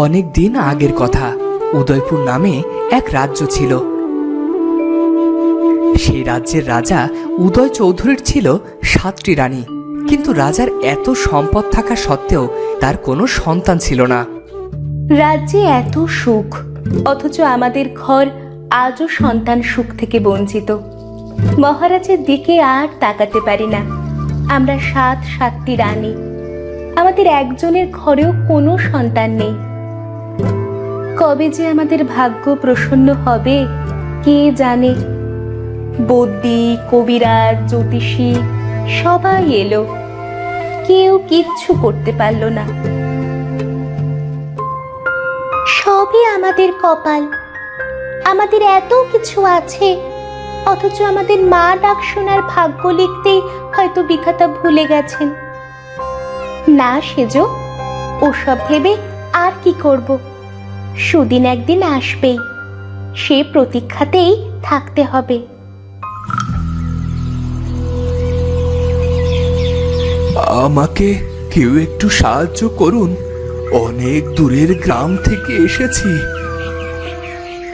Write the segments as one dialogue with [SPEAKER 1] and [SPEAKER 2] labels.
[SPEAKER 1] অনেক দিন আগের কথা। উদয়পুর নামে এক রাজ্য ছিল। সেই রাজ্যের রাজা উদয় চৌধুরীর ছিল 7টি রানী, কিন্তু রাজার এত সম্পদ থাকা সত্ত্বেও তার কোনো সন্তান ছিল না।
[SPEAKER 2] রাজ্যে এত সুখ, অথচ আমাদের ঘর আজও সন্তান সুখ থেকে বঞ্চিত। মহারাজের দিকে আর তাকাতে পারি না। আমরা 7টি রানী, আমাদের একজনের ঘরেও কোনো সন্তান নেই। কবে যে আমাদের ভাগ্য প্রসন্ন হবে কে জানে। বদ্যি, কবিরাজ, জ্যোতিষী সবাই এলো, কেউ কিচ্ছু করতে পারলো না। সবই আমাদের কপাল। আমাদের এত কিছু আছে, অথচ আমাদের মা ডাক শোনার ভাগ্য লিখতেই হয়তো বিধাতা ভুলে গেছেন। না সেজো, ওসব ভেবে আর কি করব। সুদিন একদিন আসবেই, সে প্রতীক্ষাতেই থাকতে হবে।
[SPEAKER 1] আমাকে কেউ একটু সাহায্য করুন, অনেক দূরের গ্রাম থেকে এসেছি।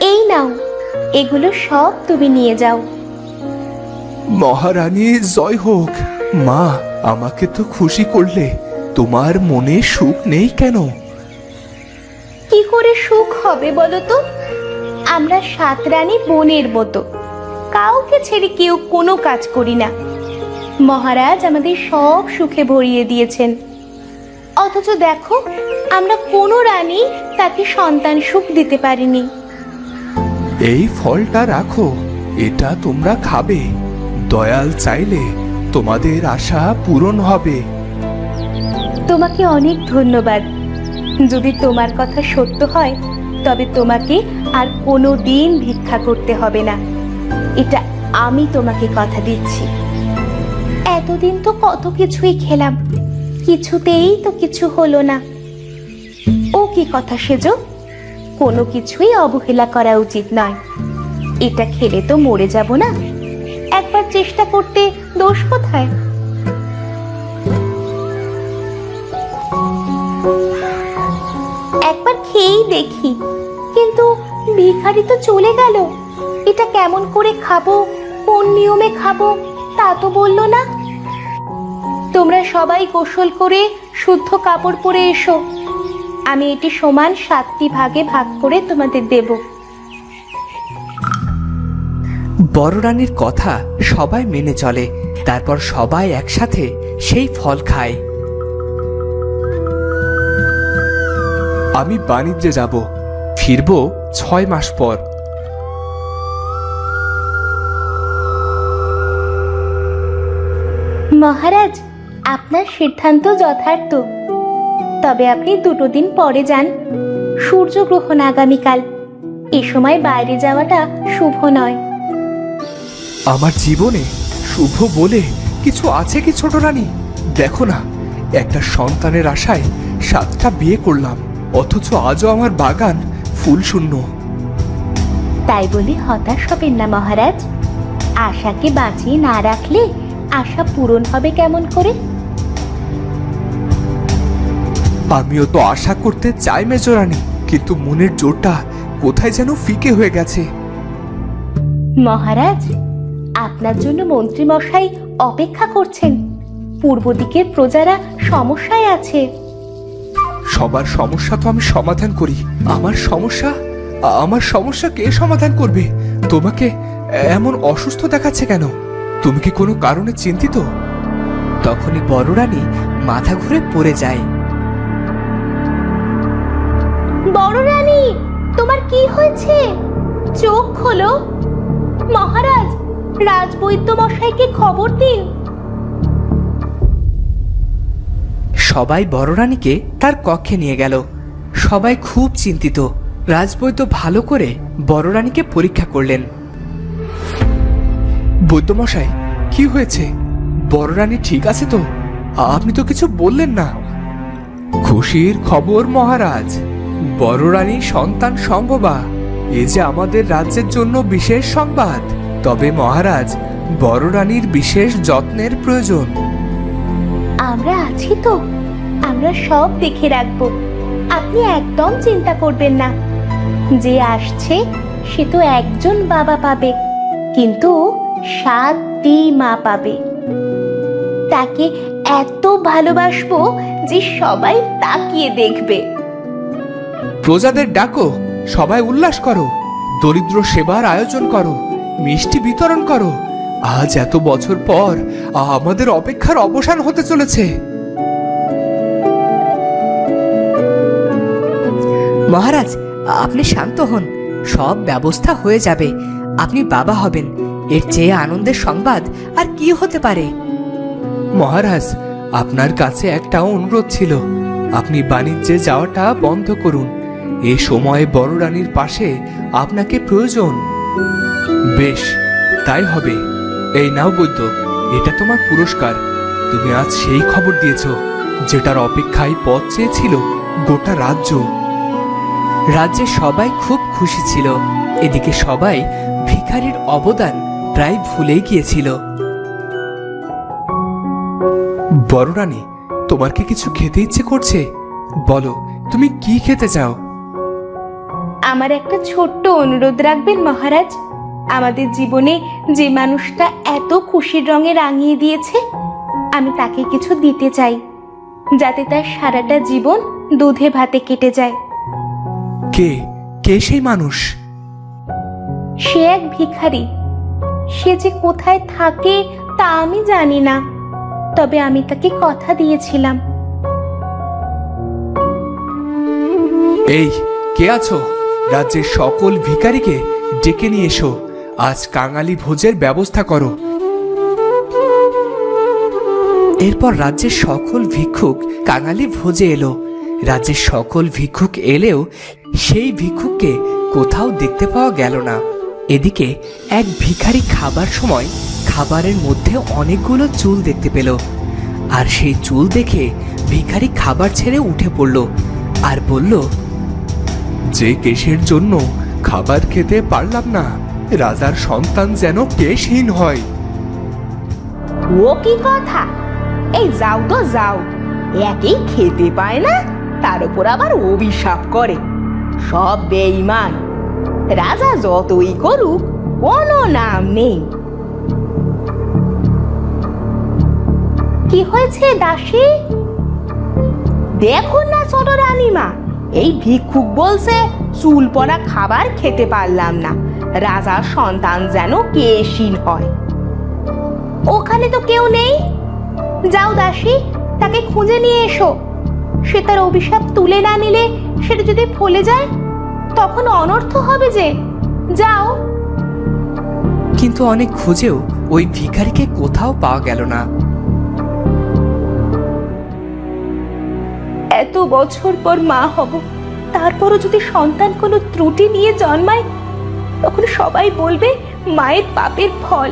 [SPEAKER 2] এই নাও, এগুলো সব তুমি নিয়ে যাও।
[SPEAKER 1] মহারানী জয় হোক। মা, আমাকে তো খুশি করলে, তোমার মনে সুখ নেই কেন?
[SPEAKER 2] কি করে সুখ হবে বলো তো? আমরা 7 রানী বোনের মতো, কাউকে ছেড়ে কেউ কোনো কাজ করি না। মহারাজ আমাদের সব সুখে ভরিয়ে দিয়েছেন, অথচ দেখো আমরা কোনো রানী তাকে সন্তান সুখ দিতে পারিনি।
[SPEAKER 1] এই ফলটা রাখো, এটা তোমরা খাবে। দয়াল চাইলে তোমাদের আশা পূরণ হবে।
[SPEAKER 2] তোমাকে অনেক ধন্যবাদ। যদি তোমার কথা সত্য হয়, তবে তোমাকে আর কোনো দিন ভিক্ষা করতে হবে না, এটা আমি তোমাকে কথা দিচ্ছি। এতদিন তো কত কিছুই খেলাম, কিছুতেই তো কিছু হলো না। ও কি কথা সেজো, কোনো কিছুই অবহেলা করা উচিত নয়। এটা খেলে তো মরে যাব না, একবার চেষ্টা করতে দোষ কোথায়? একবার খেয়েই দেখি। কিন্তু ভিখারি তো চলে গেল, এটা কেমন করে খাবো, কোন নিয়মে খাবো তা তো বললো না। তোমরা সবাই গোসল করে শুদ্ধ কাপড় পরে এসো, আমি এটি সমান 7টি ভাগে ভাগ করে তোমাদের দেব।
[SPEAKER 1] বড় রানীর কথা সবাই মেনে চলে। তারপর সবাই একসাথে সেই ফল খায়। আমি বাণিজ্যে যাব, ফিরবো 6 মাস পর।
[SPEAKER 2] মহারাজ, আপনার সিদ্ধান্ত যথার্থ, তবে আপনি 2 দিন পরে যান। সূর্যগ্রহণ আগামীকাল, এ সময় বাইরে যাওয়াটা শুভ নয়।
[SPEAKER 1] আমার জীবনে শুভ বলে কিছু আছে কি ছোট রানী? দেখো না, একটা সন্তানের আশায় 7টা বিয়ে করলাম, অথচ আজও আমার বাগান ফুল শূন্য।
[SPEAKER 2] তাই বলে হতাশ হবেন না মহারাজ। আশাকে বাঁচিয়ে না রাখলে আশা পূরণ হবে কেমন করে?
[SPEAKER 1] আমিও তো আশা করতে চাই মেজরানী, কিন্তু মনের জোরটা কোথায় যেন ফিকে হয়ে গেছে।
[SPEAKER 2] মহারাজ, আপনার জন্য মন্ত্রী মশাই অপেক্ষা করছেন। পূর্ব দিকের প্রজারা সমস্যায় আছে।
[SPEAKER 1] সবার সমস্যা তো আমি সমাধান করি, আমার সমস্যা কে সমাধান করবে? তোমাকে এমন অসুস্থ দেখাচ্ছে কেন? তুমি কি কোনো কারণে চিন্তিত? তখনই বড় রানী মাথা ঘুরে পড়ে যায়।
[SPEAKER 2] বড় রানী, তোমার কি হয়েছে? চোখ খোলো। মহারাজ, রাজবৈদ্য মশাইকে খবর দিন।
[SPEAKER 1] সবাই বড় রানীকে তার কক্ষে নিয়ে গেল। সবাই খুব চিন্তিত। রাজবৈদ্য ভালো করে বড় রানীকে পরীক্ষা করলেন। বৈদ্যমশাই, কি হয়েছে? বড় রানী ঠিক আছে তো? আপনি তো কিছু বললেন না। খুশির খবর মহারাজ, বড় রানী সন্তান সম্ভবা। এ যে আমাদের রাজ্যের জন্য বিশেষ সংবাদ। তবে মহারাজ, বড় রানীর বিশেষ যত্নের প্রয়োজন।
[SPEAKER 2] আমরা আছি তো, আমরা সব দেখে রাখবো। আপনি একদম চিন্তা করবেন না। যে আসছে সে তো একজন বাবা পাবে, কিন্তু 7টি মা পাবে। তাকে এত ভালোবাসবো যে সবাই তাকিয়ে দেখবে।
[SPEAKER 1] প্রজাদের ডাকো, সবাই উল্লাস করো, দরিদ্র সেবার আয়োজন করো, মিষ্টি বিতরণ করো। আজ এত বছর পর আমাদের অপেক্ষার অবসান হতে চলেছে।
[SPEAKER 3] মহারাজ, আপনি শান্ত হন, সব ব্যবস্থা হয়ে যাবে। আপনি বাবা হবেন, এর চেয়ে আনন্দের সংবাদ আর কি হতে পারে?
[SPEAKER 1] মহারাজ, আপনার কাছে একটা অনুরোধ ছিল। আপনি বাণিজ্যে যাওয়াটা বন্ধ করুন। এ সময়ে বড় রানীর পাশে আপনাকে প্রয়োজন। বেশ, তাই হবে। এই নাও বৈদ্য, এটা তোমার পুরস্কার। তুমি আজ সেই খবর দিয়েছ যেটার অপেক্ষায় পথ চেয়েছিল গোটা রাজ্য।
[SPEAKER 3] রাজ্যে সবাই খুব খুশি ছিল। এদিকে সবাই ভিখারির অবদান প্রায় ভুলেই গিয়েছিল।
[SPEAKER 1] বড় রানী, তোমার কি কিছু খেতে ইচ্ছে করছে? বলো, তুমি কি খেতে চাও?
[SPEAKER 2] আমার একটা ছোট্ট অনুরোধ রাখবেন মহারাজ। আমাদের জীবনে যে মানুষটা এত খুশির রঙে রাঙিয়ে দিয়েছে, আমি তাকে কিছু দিতে চাই, যাতে তার সারাটা জীবন দুধে ভাতে কেটে যায়।
[SPEAKER 1] কে কে সেই মানুষ?
[SPEAKER 2] সে এক ভিখারি। সে যে কোথায় থাকে তা আমি জানি না, তবে আমি তাকে কথা দিয়েছিলাম।
[SPEAKER 1] এই, কে আছো? রাজ্যের সকল ভিখারিকে ডেকে নিয়ে এসো। আজ কাঙালি ভোজের ব্যবস্থা করো।
[SPEAKER 3] এরপর রাজ্যের সকল ভিক্ষুক কাঙালি ভোজে এলো। রাজ্যের সকল ভিক্ষুক এলেও সেই ভিক্ষুককে কোথাও দেখতে পাওয়া গেল না। এদিকে এক ভিখারি খাবার সময় খাবারের মধ্যে অনেকগুলো চুল দেখতে পেল, আর সেই চুল দেখে ভিখারি খাবার ছেড়ে উঠে পড়ল আর বলল,
[SPEAKER 1] যে কেশের জন্য খাবার খেতে পারলাম না, রাজার সন্তান যেন কেশহীন হয়।
[SPEAKER 4] ও কি কথা! এই যাও তো যাও, একেই খেতে পায় না, তার উপর আবার অভিশাপ করে। সব বেঈমান। রাজা যতই করুক কোনো নাম নেই।
[SPEAKER 2] কি হয়েছে দাসী?
[SPEAKER 4] দেখুন না ছোট রানীমা, এই ভিক্ষুক বলছে চুল পড়া খাবার খেতে পারলাম না, রাজার সন্তান যেন কেশহীন হয়।
[SPEAKER 2] ওখানে তো কেউ নেই। যাও দাসী, তাকে খুঁজে নিয়ে এসো। সে তার অভিশাপ তুলে না নিলে সেটা যদি ফলে যায়, তখন অনর্থ হবে যে। যাও।
[SPEAKER 3] কিন্তু অনেক খুঁজেও ওই ভিখারিকে কোথাও পাওয়া গেল না।
[SPEAKER 2] এত বছর পর মা হব, তারপরও যদি সন্তান কোনো ত্রুটি নিয়ে জন্মায়, তখন সবাই বলবে মায়ের পাপের ফল।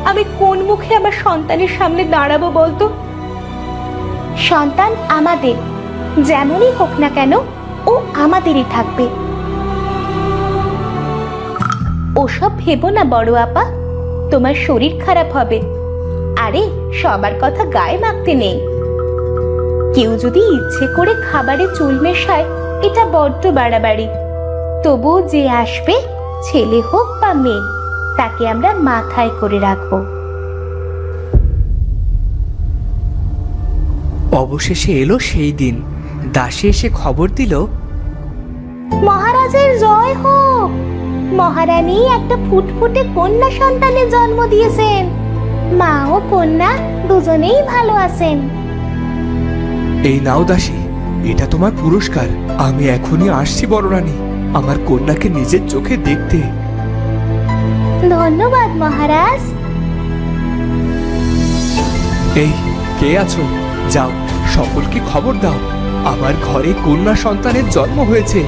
[SPEAKER 2] আমি কোন মুখে আমার সন্তানের সামনে দাঁড়াবো বলতো? সন্তান আমাদের, যেমনই হোক না কেন ও আমাদেরই থাকবে। ওসব ভেবো না বড় আপা, তোমার শরীর খারাপ হবে। আরে, সবার কথা গায়ে মাখতে নেই। কেউ যদি ইচ্ছে করে খাবারে চুল মেশায়, এটা বড্ড বাড়াবাড়ি। তবু যে আসবে, ছেলে হোক বা মেয়ে, তাকে আমরা মাথায় করে রাখবো।
[SPEAKER 3] অবশেষে এলো সেই দিন। দাসী এসে খবর দিল,
[SPEAKER 2] মহারাজের জয় হোক। মহারানী একটা ফুটফুটে কন্যা সন্তানের জন্ম দিয়েছেন। মা ও কন্যা দুজনেই ভালো আছেন।
[SPEAKER 1] এই নাও দাসী, এটা তোমার পুরস্কার। আমি এখনই আসছি বড় রানী, আমার কন্যাকে নিজের চোখে দেখতে।
[SPEAKER 2] ধন্যবাদ মহারাজ।
[SPEAKER 1] এই, কে আছো? যাও, সকলকে খবর দাও, আমার ঘরে কন্যা সন্তানের জন্ম হয়েছে।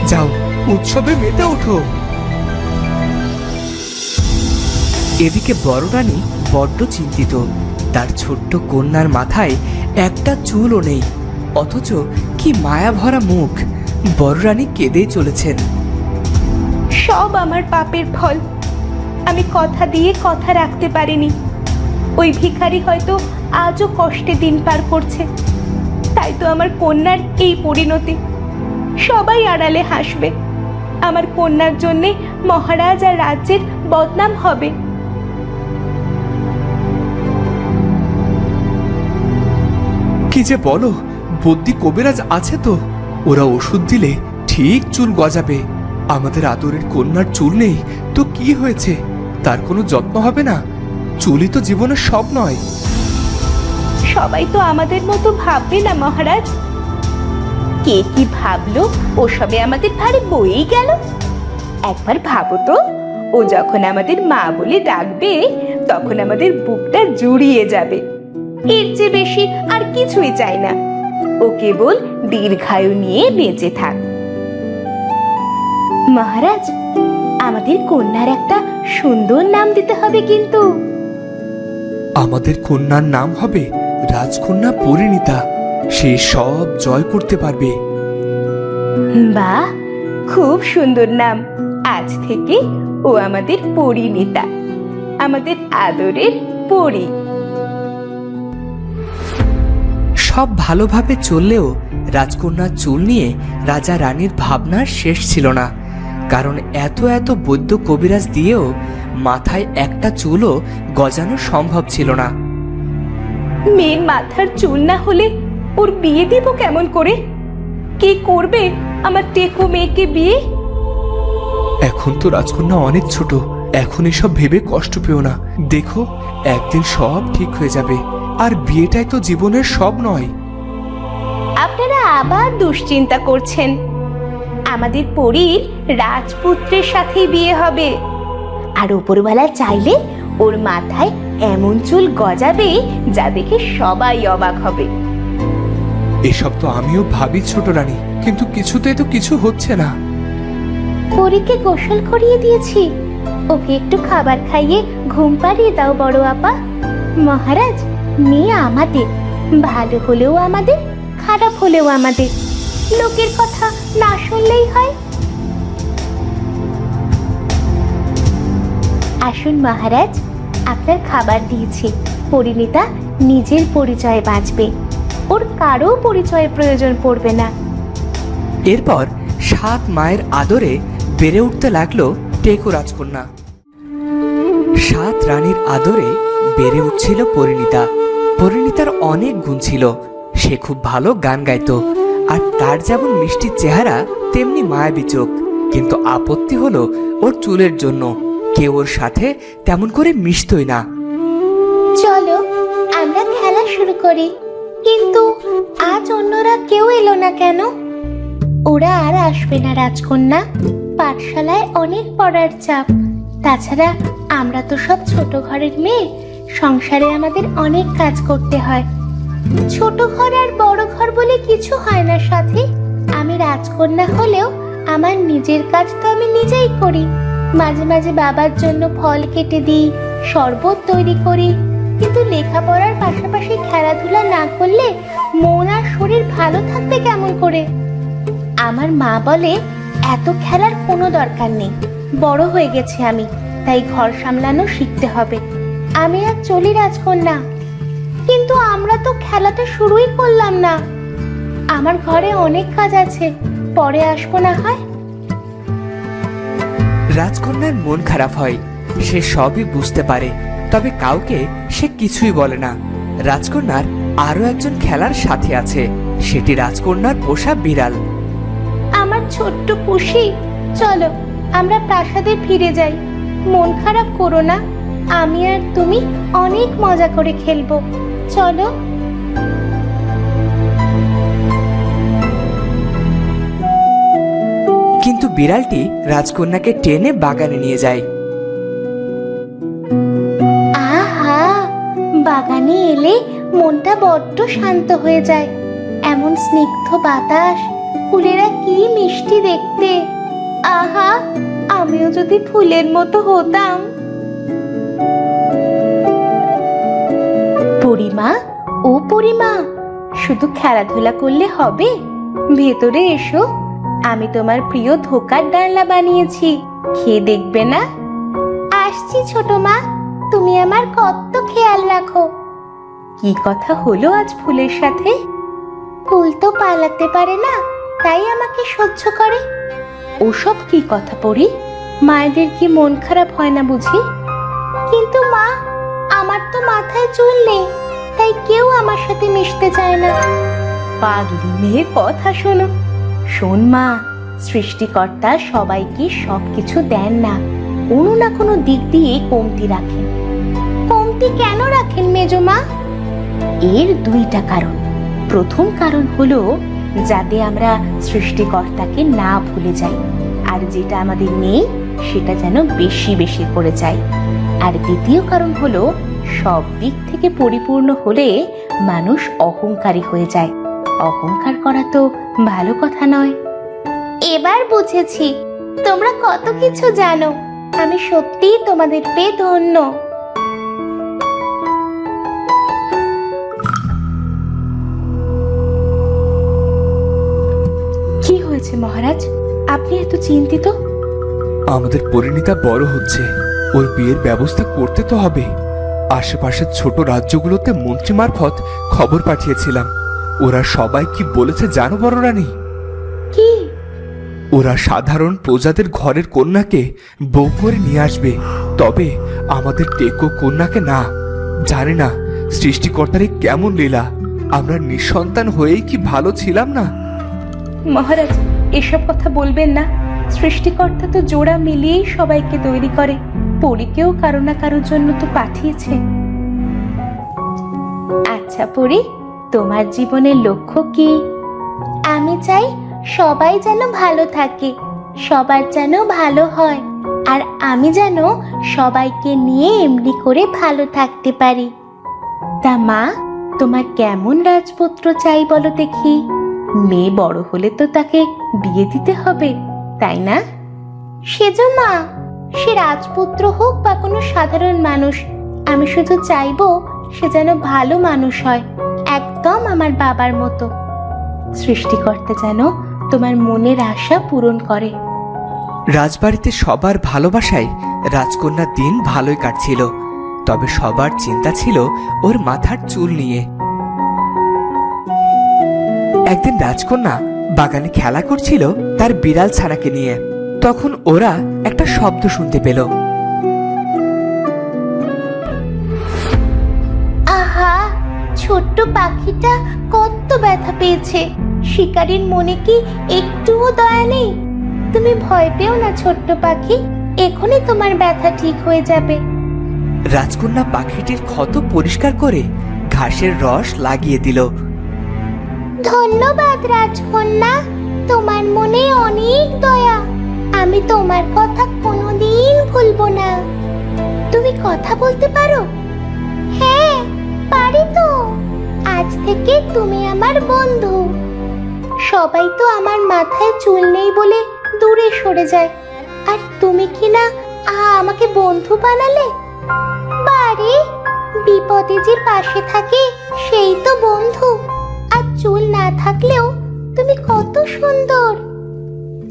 [SPEAKER 1] যাও, উৎসবে মেতে ওঠো।
[SPEAKER 3] এদিকে বড় রানী বড্ড চিন্তিত। তার ছোট্ট কন্যার মাথায় একটা চুলও নেই, অথচ কি মায়া ভরা মুখ। বড় রানী কেঁদেই চলেছেন।
[SPEAKER 2] সব আমার পাপের ফল। আমি কথা দিয়ে কথা রাখতে পারিনি। ওই ভিখারি হয়তো আজও কষ্টে দিন পার করছে, তাই তো আমার কন্যার এই পরিণতি। সবাই আড়ালে হাসবে। আমার কন্যার জন্যে মহারাজ আর রাজ্যের বদনাম হবে।
[SPEAKER 1] কি যে বলো, বদ্যি কবিরাজ আছে তো, ওরা ওষুধ দিলে ঠিক চুল গজাবে। আমাদের আদরের কন্যার চুল নেই তো কি হয়েছে, তার কোনো যত্ন হবে না? চুলই তো জীবনের সব নয়।
[SPEAKER 2] সবাই তো আমাদের মতো ভাববে না মহারাজ। কে কি ভাবলো ওসবে আমাদের ভারে বয়েই গেল। একবার ভাবো তো, ও যখন আমাদের মা বলে ডাকবে তখন আমাদের বুকটা জুড়িয়ে যাবে। এর চেয়ে বেশি আর কিছুই চাই না। ও কেবল দীর্ঘায়ু নিয়ে বেঁচে থাক। মহারাজ, আমাদের কন্যার একটা সুন্দর নাম দিতে হবে কিন্তু।
[SPEAKER 1] আমাদের কন্যার নাম হবে রাজকন্যা পরিণীতা। সে সব জয় করতে পারবে।
[SPEAKER 2] বাহ, খুব সুন্দর নাম। আজ থেকে ও আমাদের পরিণীতা, আমাদের আদরের পরি।
[SPEAKER 3] সব ভালোভাবে চললেও রাজকন্যার চুল নিয়ে রাজা রানীর ভাবনার শেষ ছিল না। কারণ এত এত বৈদ্য কবিরাজ দিয়েও মাথায় একটা চুলও গজানো সম্ভব ছিল না।
[SPEAKER 2] মেয়ের মাথার চুল না হলে ওর বিয়ে দিব কেমন করে? কে করবে আমার টেকো মেয়েকে বিয়ে?
[SPEAKER 1] এখন তো রাজকন্যা অনেক ছোট, এখন এসব ভেবে কষ্ট পেও না। দেখো, একদিন সব ঠিক হয়ে যাবে। আর বিয়েটাই তো জীবনের সব নয়।
[SPEAKER 2] আপনারা আবার দুশ্চিন্তা করছেন। আমাদের পরীর রাজপুত্রের সাথেই বিয়ে হবে। আর উপরওয়ালা চাইলে ওর মাথায় এমন চুল গজাবে যা দেখে সবাই অবাক হবে।
[SPEAKER 1] এসব তো আমিও ভাবি ছোট রানী, কিন্তু কিছুতেই তো কিছু হচ্ছে না।
[SPEAKER 2] পরীকে গোসল করিয়ে দিয়েছি, ওকে একটু খাবার খাইয়ে ঘুম পাড়িয়ে দাও বড় আপা। মহারাজ, মেয়ে আমাদের, ভালো হলেও আমাদের, খারাপ হলেও আমাদের। লোকের কথা না শুনলেই হয়। আসুন মহারাজ, আপনার খাবার দিয়েছি। পরিণীতা নিজের পরিচয়ে বাঁচবে, ওর কারো পরিচয়ের প্রয়োজন পড়বে না।
[SPEAKER 3] এরপর 7 মায়ের আদরে বেড়ে উঠতে লাগলো টেকো রাজকন্যা। 7 রানীর আদরে বেড়ে উঠছিল পরিণীতা। পরিণীতার অনেক গুণ ছিল। সে খুব ভালো গান গাইতো, আর তার যেমন মিষ্টি চেহারা তেমনি মায়াবী চোখ। কিন্তু আপত্তি হলো ওর চুলের জন্য। কেউ ওর সাথে তেমন করে মিশতই না।
[SPEAKER 2] চলো আমরা খেলা শুরু করি। কিন্তু আজ অন্যরা কেউ এলো না কেন? ওরা আর আসবে না রাজকন্যা, পাঠশালায় অনেক পড়ার চাপ। তাছাড়া আমরা তো সব ছোট ঘরের মেয়ে, সংসারে আমাদের অনেক কাজ করতে হয়। ছোট ঘর আর বড় ঘর বলে কিছু হয় না সাথে। আমি রাজকন্যা হলেও আমার নিজের কাজ তো আমি নিজেই করি। মাঝে মাঝে বাবার জন্য ফল কেটে দিই, শরবত তৈরি করি। কিন্তু লেখাপড়ার পাশাপাশি খেলাধুলা না করলে মন আর শরীর ভালো থাকবে কেমন করে? আমার মা বলে এত খেলার কোনো দরকার নেই, বড় হয়ে গেছে আমি, তাই ঘর সামলানো শিখতে হবে। আমি আর চলি রাজকন্যা। কিন্তু আমরা তো খেলাটা শুরুই করলাম না। আমার ঘরে অনেক কাজ আছে, পরে আসবো না হয়?
[SPEAKER 3] রাজকন্যার মন খারাপ হয়। সে সবই বুঝতে পারে, তবে কাউকে সে কিছুই বলে না। রাজকন্যার আরো একজন খেলার সাথী আছে, সেটি রাজকন্যার পোষা বিড়াল।
[SPEAKER 2] আমার ছোট্ট পুষি, চলো আমরা প্রাসাদে ফিরে যাই। মন খারাপ করো না, আমি আর তুমি অনেক মজা করে খেলবো। চলো।
[SPEAKER 3] কিন্তু বিড়ালটি রাজকন্যাকে টেনে বাগানে নিয়ে যায়।
[SPEAKER 2] আহা, বাগানে এলে মনটা বড্ড শান্ত হয়ে যায়। এমন স্নিগ্ধ বাতাস, ফুলেরা কি মিষ্টি দেখতে। আহা, আমিও যদি ফুলের মতো হতাম। পরিমা, ও পরিমা, শুধু খেলাধুলা করলে হবে? ভেতরে এসো, আমি তোমার প্রিয় ধোকার ডালনা বানিয়েছি, খেয়ে দেখবে না? আসছি ছোট মা, তুমি আমার কত খেয়াল রাখো। কি কথা হলো আজ ফুলের সাথে? ফুল তো পালাতে পারে না, তাই আমাকে সহ্য করে? ওসব কি কথা পড়ি? মায়েদের কি মন খারাপ হয় না বুঝি? কিন্তু মা, আমার তো মাথায় চুল নেই, তাই কেউ আমার সাথে মিশতে চায় না। পাগলি মেয়ের কথা শোনো। শোন মা, সৃষ্টিকর্তা সবাইকে সবকিছু দেন না, কোনো না কোনো দিক দিয়ে কমতি রাখেন। কমতি কেন রাখেন মেজো মা? এর দুইটা কারণ। প্রথম কারণ হলো যাতে আমরা সৃষ্টিকর্তাকে না ভুলে যাই, আর যেটা আমাদের নেই সেটা যেন বেশি বেশি করে চাই। আর দ্বিতীয় কারণ হলো সব দিক থেকে পরিপূর্ণ হলে মানুষ অহংকারী হয়ে যায়। অহংকার করা তো ভালো কথা নয়। এবার বুঝেছি তোমরা কত কিছু জানো। আমি সত্যিই তোমাদের পেয়ে ধন্য। কি হয়েছে মহারাজ, আপনি এত চিন্তিত?
[SPEAKER 1] আমাদের পরিণীতা বড় হচ্ছে, ওর বিয়ের ব্যবস্থা করতে তো হবে। আশেপাশের ছোট রাজ্যগুলোতে মন্ত্রী মারফত খবর পাঠিয়েছিলাম। ওরা সবাই কি বলেছে জানো বড় রানী?
[SPEAKER 2] কি?
[SPEAKER 1] ওরা সাধারণ প্রজাদের ঘরের কন্যাকে বউ করে নিয়ে আসবে, তবে আমাদের টেকো কন্যাকে না। জানি না সৃষ্টিকর্তার কেমন লীলা, আমরা নিঃসন্তান হয়েই কি ভালো ছিলাম না?
[SPEAKER 2] মহারাজ, এসব কথা বলবেন না। সৃষ্টিকর্তা তো জোড়া মিলিয়েই সবাইকে তৈরি করে। পরীকেও কারো না কারোর জন্য তো পাঠিয়েছে। আচ্ছা পরী, তোমার জীবনের লক্ষ্য কি? আমি চাই সবাই যেন ভালো থাকে, সবার যেন ভালো হয়, আর আমি যেন সবাইকে নিয়ে এমনি করে ভালো থাকতে পারি। তা মা, তোমার কেমন রাজপুত্র চাই বলো দেখি? মেয়ে বড় হলে তো তাকে বিয়ে দিতে হবে, তাই না? সেজো মা, সে রাজপুত্র হোক বা কোনো সাধারণ মানুষ, আমি শুধু চাইবো সে যেন ভালো মানুষ হয়, একদম আমার বাবার মতো। সৃষ্টিকর্তা যেন তোমার মনের আশা পূরণ করে।
[SPEAKER 3] রাজবাড়িতে সবার ভালোবাসায় রাজকন্যার দিন ভালোই কাটছিল, তবে সবার চিন্তা ছিল ওর মাথার চুল নিয়ে। একদিন রাজকন্যা বাগানে খেলা করছিল তার বিড়াল ছানাকে নিয়ে। তখন ওরা একটা শব্দ শুনতে পেল।
[SPEAKER 2] আহা, ছোট্ট পাখিটা কত ব্যথা পেয়েছে। শিকারীর মনে কি একটুও দয়া নেই? তুমি ভয় পেও না ছোট্ট পাখি, এখনই তোমার ব্যথা ঠিক হয়ে যাবে।
[SPEAKER 3] রাজকন্যা পাখিটির ক্ষত পরিষ্কার করে ঘাসের রস লাগিয়ে দিল।
[SPEAKER 2] ধন্যবাদ রাজকন্যা, তোমার মনে অনেক দয়া। আমি তোমার কথা কোনোদিন ভুলবো না। তুমি কথা বলতে পারো? হ্যাঁ, পারি তো। আজ থেকে তুমি আমার বন্ধু। সবাই তো আমার মাথায় চুল নেই বলে দূরে সরে যায়, আর তুমি কি না আমাকে বন্ধু বানালে? বারে, বিপদে যে পাশে থাকে সেই তো বন্ধু। আর চুল না থাকলেও তুমি কত সুন্দর।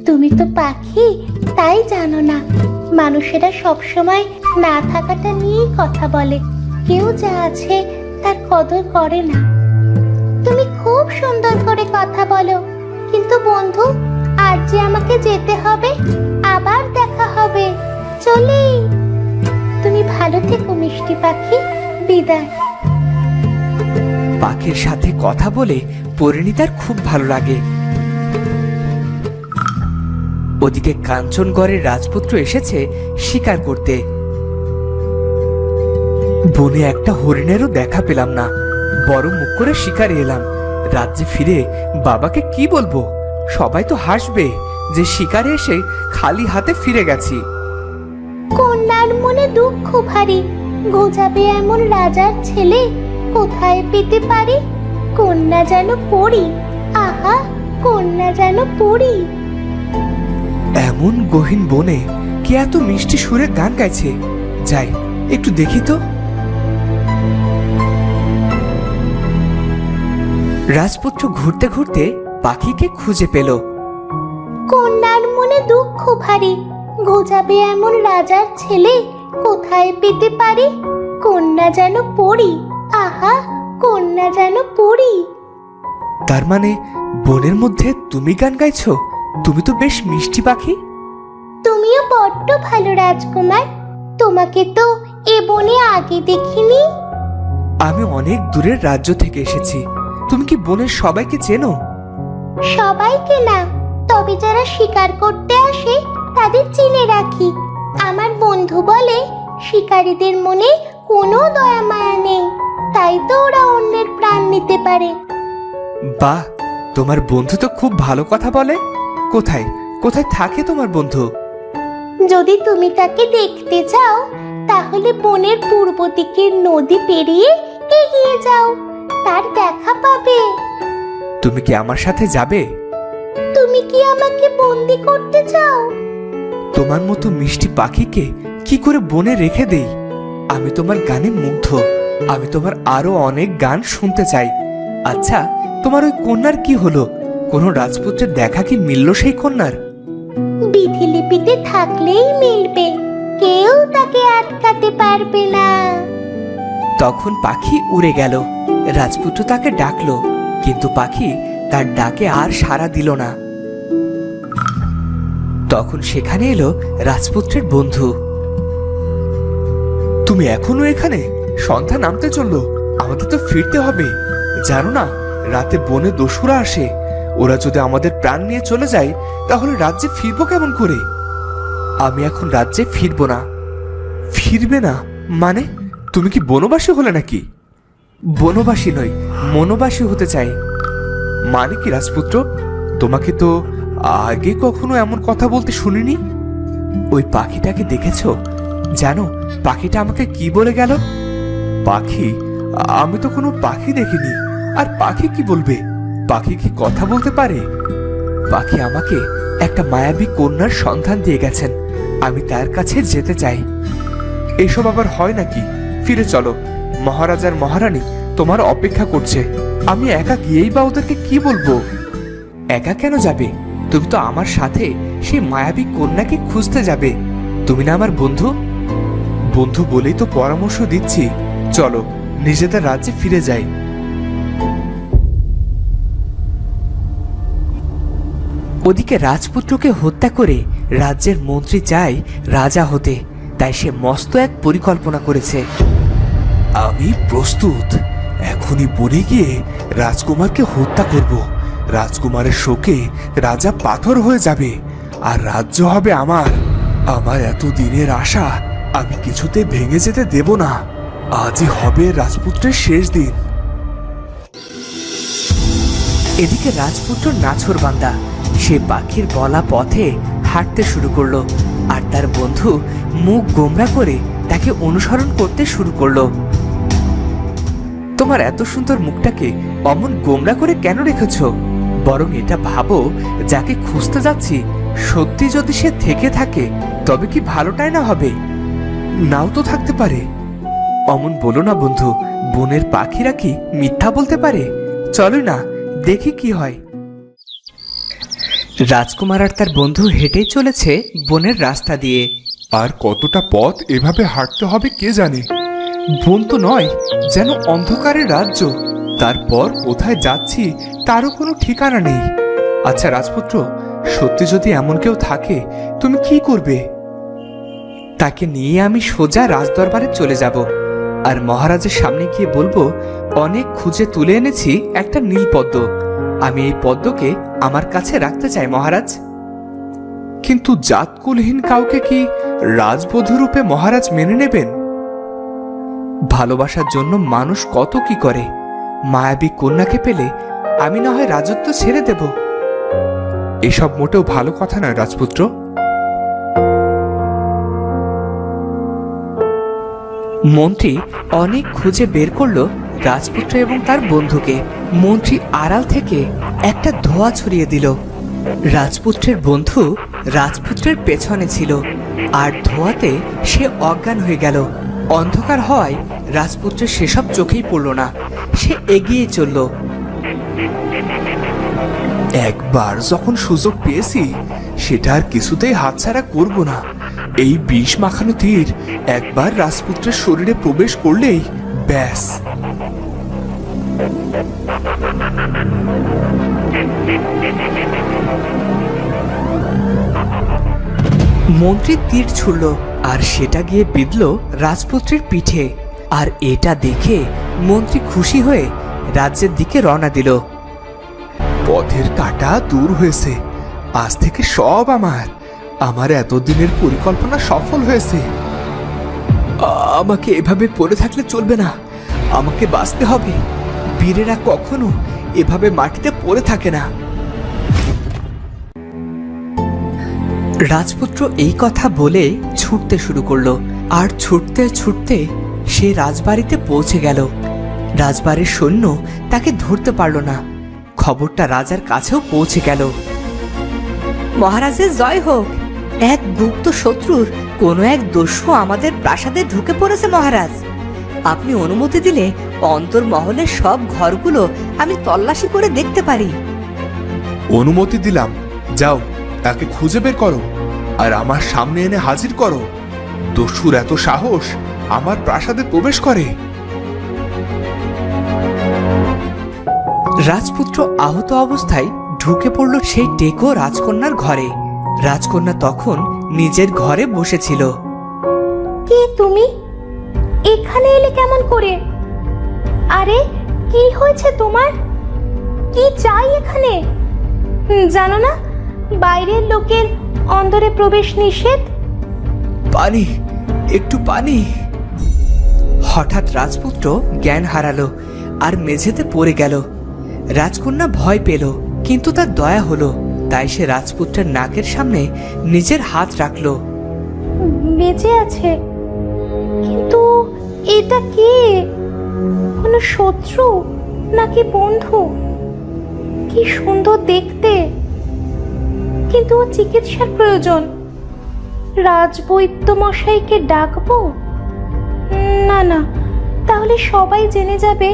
[SPEAKER 2] তুমি তো পাখি, তাই জানো না, মানুষেরা সবসময় না থাকাটা নিয়েই কথা বলে। কেউ যা আছে তার কদর করে না। তুমি খুব সুন্দর করে কথা বলো, কিন্তু বন্ধু, আজ যে আমাকে যেতে হবে, আবার দেখা হবে। চলি। তুমি ভালো থেকো মিষ্টি পাখি, বিদায়।
[SPEAKER 3] পাখির সাথে কথা বলে পরিণীতার খুব ভালো লাগে। ওদিকে কাঞ্চনগড়ের রাজপুত্র এসেছে শিকার করতে। বনে একটা হরিণেরও দেখা পেলাম না, বড় মুখ করে শিকারে এলাম। রাজ্যে ফিরে বাবাকে কি বলবো? সবাই তো হাসবে যে শিকারে এসে খালি হাতে ফিরে গেছি।
[SPEAKER 2] কন্যার মনে দুঃখ ভারী, গোজাবে এমন রাজার ছেলে কোথায় পেতে পারি? কন্যা যেন পড়ি, আহা, কন্যা যেন পড়ি।
[SPEAKER 1] এমন গহীন বনে কে এত মিষ্টি সুরে গান গাইছে? যাই একটু দেখি তো।
[SPEAKER 3] রাজপুত্র ঘুরতে ঘুরতে পাখিকে খুঁজে পেল।
[SPEAKER 2] কন্যার মনে দুঃখ ভারী, গোজাবে এমন রাজার ছেলে কোথায় পেতে পারি? কন্যা যেন পড়ি, আহা, কন্যা যেন পড়ি।
[SPEAKER 3] তার মানে বনের মধ্যে তুমি গান গাইছো? তুমি তো বেশ মিষ্টি পাখি।
[SPEAKER 2] তুমিও বড্ড ভালো রাজকুমার, তোমাকে তো এ বনে আগে দেখিনি।
[SPEAKER 3] আমি অনেক দূরের রাজ্য থেকে এসেছি। তুমি কি বনের সবাইকে চেনো?
[SPEAKER 2] সবাইকে না, তবে যারা শিকার করতে আসে তাদের চিনে রাখি। আমার বন্ধু বলে শিকারীদের মনে কোনো দয়া মায়া নেই, তাই তো ওরা অন্যের প্রাণ নিতে পারে।
[SPEAKER 3] বাহ, তোমার বন্ধু তো খুব ভালো কথা বলে। কোথায় কোথায় থাকে তোমার বন্ধু?
[SPEAKER 2] যদি তুমি তাকে দেখতে চাও তাহলে বনের পূর্ব দিকের নদী পেরিয়ে এগিয়ে যাও, তার দেখা পাবে।
[SPEAKER 3] তুমি কি আমার সাথে যাবে?
[SPEAKER 2] তুমি কি আমাকে বন্দি করতে চাও?
[SPEAKER 3] তোমার মতো মিষ্টি পাখিকে কি করে বনে রেখে দেই? আমি তোমার গানে মুগ্ধ। আমি তোমার আরো অনেক গান শুনতে চাই। আচ্ছা, তোমার ওই কন্যার কি হলো? কোনো রাজপুত্রের দেখা কি মিলল সেই কন্যার?
[SPEAKER 2] বিধিলিপিতে থাকলেই মিলবে, কেউ তাকে আটকাতে পারবে না।
[SPEAKER 3] তখন পাখি উড়ে গেল। রাজপুত্র তাকে ডাকলো, কিন্তু পাখি তার ডাকে আর সাড়া দিল না। তখন সেখানে এলো রাজপুত্রের বন্ধু। তুমি এখনো এখানে? সন্ধ্যা নামতে চললো, আমাদের তো ফিরতে হবে। জানো না, রাতে বনে দস্যুরা আসে। ওরা যদি আমাদের প্রাণ নিয়ে চলে যায় তাহলে রাজ্যে ফিরবো কেমন করে? আমি এখন রাজ্যে ফিরবো না। ফিরবে না মানে? তুমি কি বনবাসী হলে নাকি? বনবাসী নই, মনোবাসী হতে চাই। মানে কি রাজপুত্র? তোমাকে তো আগে কখনো এমন কথা বলতে শুনিনি। ওই পাখিটাকে দেখেছো? জানো পাখিটা আমাকে কি বলে গেল? পাখি? আমি তো কোনো পাখি দেখিনি। আর পাখি কি বলবে? পাখি কি কথা বলতে পারে? পাখি আমাকে একটা মায়াবী কন্যার সন্ধান দিয়ে গেছেন। আমি তার কাছে যেতে চাই। এসব আবার হয় নাকি? ফিরে চলো, মহারাজ আর মহারানী তোমার অপেক্ষা করছে। আমি একা গিয়েই বা ওদেরকে কি বলবো? একা কেন যাবে? তুমি তো আমার সাথে সেই মায়াবী কন্যাকে খুঁজতে যাবে। তুমি না আমার বন্ধু? বন্ধু বলেই তো পরামর্শ দিচ্ছি। চলো নিজেদের রাজ্যে ফিরে যাই। ওদিকে রাজপুত্রকে হত্যা করে রাজ্যের মন্ত্রী চায় রাজা হতে, তাই সে মস্ত এক পরিকল্পনা করেছে। আমি প্রস্তুত। এখনই বনে গিয়ে রাজকুমারকে হত্যা করব। রাজকুমারের শোকে রাজা পাথর হয়ে যাবে, আর রাজ্য হবে আমার। আমার এত দিনের আশা আমি কিছুতে ভেঙে যেতে দেব না। আজই হবে রাজপুত্রের শেষ দিন। এদিকে রাজপুত্র নাছোড়বান্দা সে পাখির বলা পথে হাঁটতে শুরু করলো, আর তার বন্ধু মুখ গোমরা করে তাকে অনুসরণ করতে শুরু করলো। তোমার এত সুন্দর মুখটাকে অমন গোমরা করে কেন রেখেছো? বরং এটা ভাবো, যাকে খুঁজতে যাচ্ছি সত্যি যদি সে থেকে থাকে তবে কি ভালোটাই না হবে? নাও তো থাকতে পারে। অমন বলো না বন্ধু, বনের পাখিরা কি মিথ্যা বলতে পারে? চলো না, দেখি কি হয়। রাজকুমার আর তার বন্ধু হেঁটেই চলেছে বনের রাস্তা দিয়ে।
[SPEAKER 5] আর কতটা পথ এভাবে হাঁটতে হবে কে জানে।
[SPEAKER 3] বন তো নয়, যেন অন্ধকারের রাজ্য। তারপর কোথায় যাচ্ছি তারও কোনো ঠিকানা নেই। আচ্ছা রাজপুত্র, সত্যি যদি এমন কেউ থাকে তুমি কি করবে? তাকে নিয়ে আমি সোজা রাজদরবারে চলে যাব, আর মহারাজের সামনে গিয়ে বলবো, অনেক খুঁজে তুলে এনেছি একটা নীল পদ্ম। আমি এই পদ্মকে আমার কাছে রাখতে চাই মহারাজ। কিন্তু জাতকুলহীন কাউকে কি রাজবধূ রূপে মহারাজ মেনে নেবেন? ভালোবাসার জন্য মানুষ কত কি করে। মায়াবী কন্যাকে পেলে আমি না হয় রাজত্ব ছেড়ে দেব। এসব মোটেও ভালো কথা নয় রাজপুত্র। মন্ত্রী অনেক খুঁজে বের করলো রাজপুত্র এবং তার বন্ধুকে। মন্ত্রী আড়াল থেকে একটা ধোঁয়া ছড়িয়ে দিল। রাজপুত্রের বন্ধু রাজপুত্রের পেছনে ছিল, আর ধোঁয়াতে সে অজ্ঞান হয়ে গেল। অন্ধকার হওয়ায় রাজপুত্রের সেসব চোখেই পড়ল না। সে এগিয়ে চলল। একবার যখন সুযোগ পেয়েছি সেটা আর কিছুতেই হাতছাড়া করব না। এই বিষ মাখানো তীর একবার রাজপুত্রের শরীরে প্রবেশ করলেই ব্যাস। মন্ত্রী তীর ছুড়ল আর সেটা গিয়ে বিঁধল রাজপুত্রের পিঠে। আর এটা দেখে মন্ত্রী খুশি হয়ে রাজ্যের দিকে রওনা দিল।
[SPEAKER 1] পথের কাঁটা দূর হয়েছে, আজ থেকে সব আমার এতদিনের পরিকল্পনা সফল হয়েছে। আমাকে এভাবে পড়ে থাকলে চলবে না, আমাকে বাঁচতে হবে। বীরেরা কখনো এভাবে মাটিতে পড়ে থাকে না।
[SPEAKER 3] রাজপুত্র এই কথা বলে ছুটতে শুরু করলো, আর ছুটতে ছুটতে সে রাজবাড়িতে পৌঁছে গেল। রাজবাড়ির সৈন্য তাকে ধরতে পারল না। খবরটা রাজার কাছেও পৌঁছে গেল। মহারাজের জয় হোক, এক গুপ্ত শত্রুর কোনো এক দস্যু আমাদের প্রাসাদে ঢুকে পড়েছে মহারাজ। আপনি অনুমতি দিলে অন্তর্মহলের সব ঘরগুলো আমি তল্লাশি করে দেখতে পারি।
[SPEAKER 1] অনুমতি দিলাম, যাও তাকে খুঁজে বের করো আর আমার সামনে এনে হাজির করো। দস্যুর এত সাহস আমার প্রাসাদে প্রবেশ করে।
[SPEAKER 3] রাজপুত্র আহত অবস্থায় ঢুকে পড়ল সেই টেকো রাজকন্যার ঘরে। রাজকন্যা তখন নিজের ঘরে বসেছিল।
[SPEAKER 2] কে তুমি? এখানে এলে কেমন করে? আরে কি হয়েছে তোমার? কি চাই এখানে? জানো না বাইরের লোকের অন্দরে প্রবেশ নিষেধ?
[SPEAKER 3] পানি, একটু পানি। হঠাৎ রাজপুত্র জ্ঞান হারালো আর মেঝেতে পড়ে গেল। রাজকন্যা ভয় পেল, কিন্তু তার দয়া হলো, তাই সে রাজপুত্রের নাকের সামনে নিজের হাত রাখলো।
[SPEAKER 2] বেঁচে আছে, কিন্তু এটা কে? কোনো শত্রু নাকি বন্ধু? কি সুন্দর দেখতে, কিন্তু ও চিকিৎসার প্রয়োজন। রাজবৈদ্য মশাইকে ডাকবো? না না, তাহলে সবাই জেনে যাবে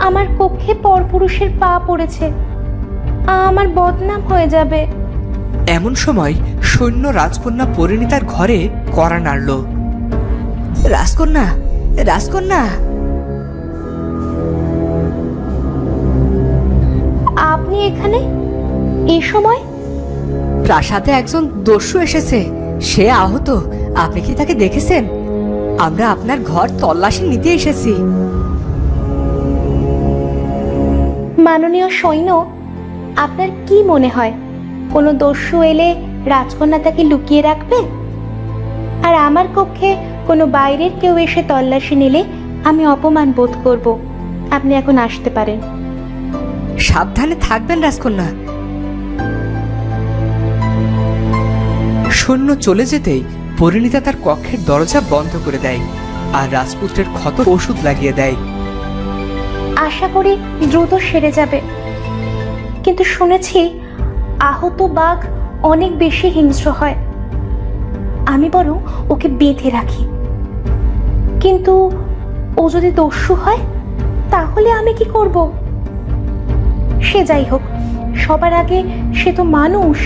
[SPEAKER 2] আমার কক্ষে পরপুরুষের পা পড়েছে, আমার বদনাম হয়ে যাবে।
[SPEAKER 3] এমন সময় সৈন্য রাজকন্যা পরিণীতার ঘরে কড়া নাড়ল। রাজকন্যা, রাজকন্যা!
[SPEAKER 2] আপনি এখানে এই সময়?
[SPEAKER 3] প্রাসাদে একজন দস্যু এসেছে, সে আহত। আপনি কি তাকে দেখেছেন? আমরা আপনার ঘর তল্লাশি নিতে এসেছি।
[SPEAKER 2] মাননীয় সৈন্য, আপনার কি মনে হয় কোনো দস্যু এলে রাজকন্যা তাকে লুকিয়ে রাখবে? আর আমার কক্ষে কোনো বাইরের কেউ এসে তল্লাশি নিলে আমি অপমান বোধ করব। আপনি এখন আসতে পারেন।
[SPEAKER 3] সাবধানে থাকবেন রাজকন্যা। সৈন্য চলে যেতেই পরিণীতা তার কক্ষের দরজা বন্ধ করে দেয় আর রাজপুত্রের ক্ষত ওষুধ লাগিয়ে দেয়।
[SPEAKER 2] আশা করি দ্রুত সেরে যাবে, কিন্তু শুনেছি আহত বাঘ অনেক বেশি হিংস্র হয়। আমি বরং ওকে বেঁধে রাখি। কিন্তু ও যদি দস্যু হয় তাহলে আমি কি করব? সে যাই হোক, সবার আগে সে তো মানুষ।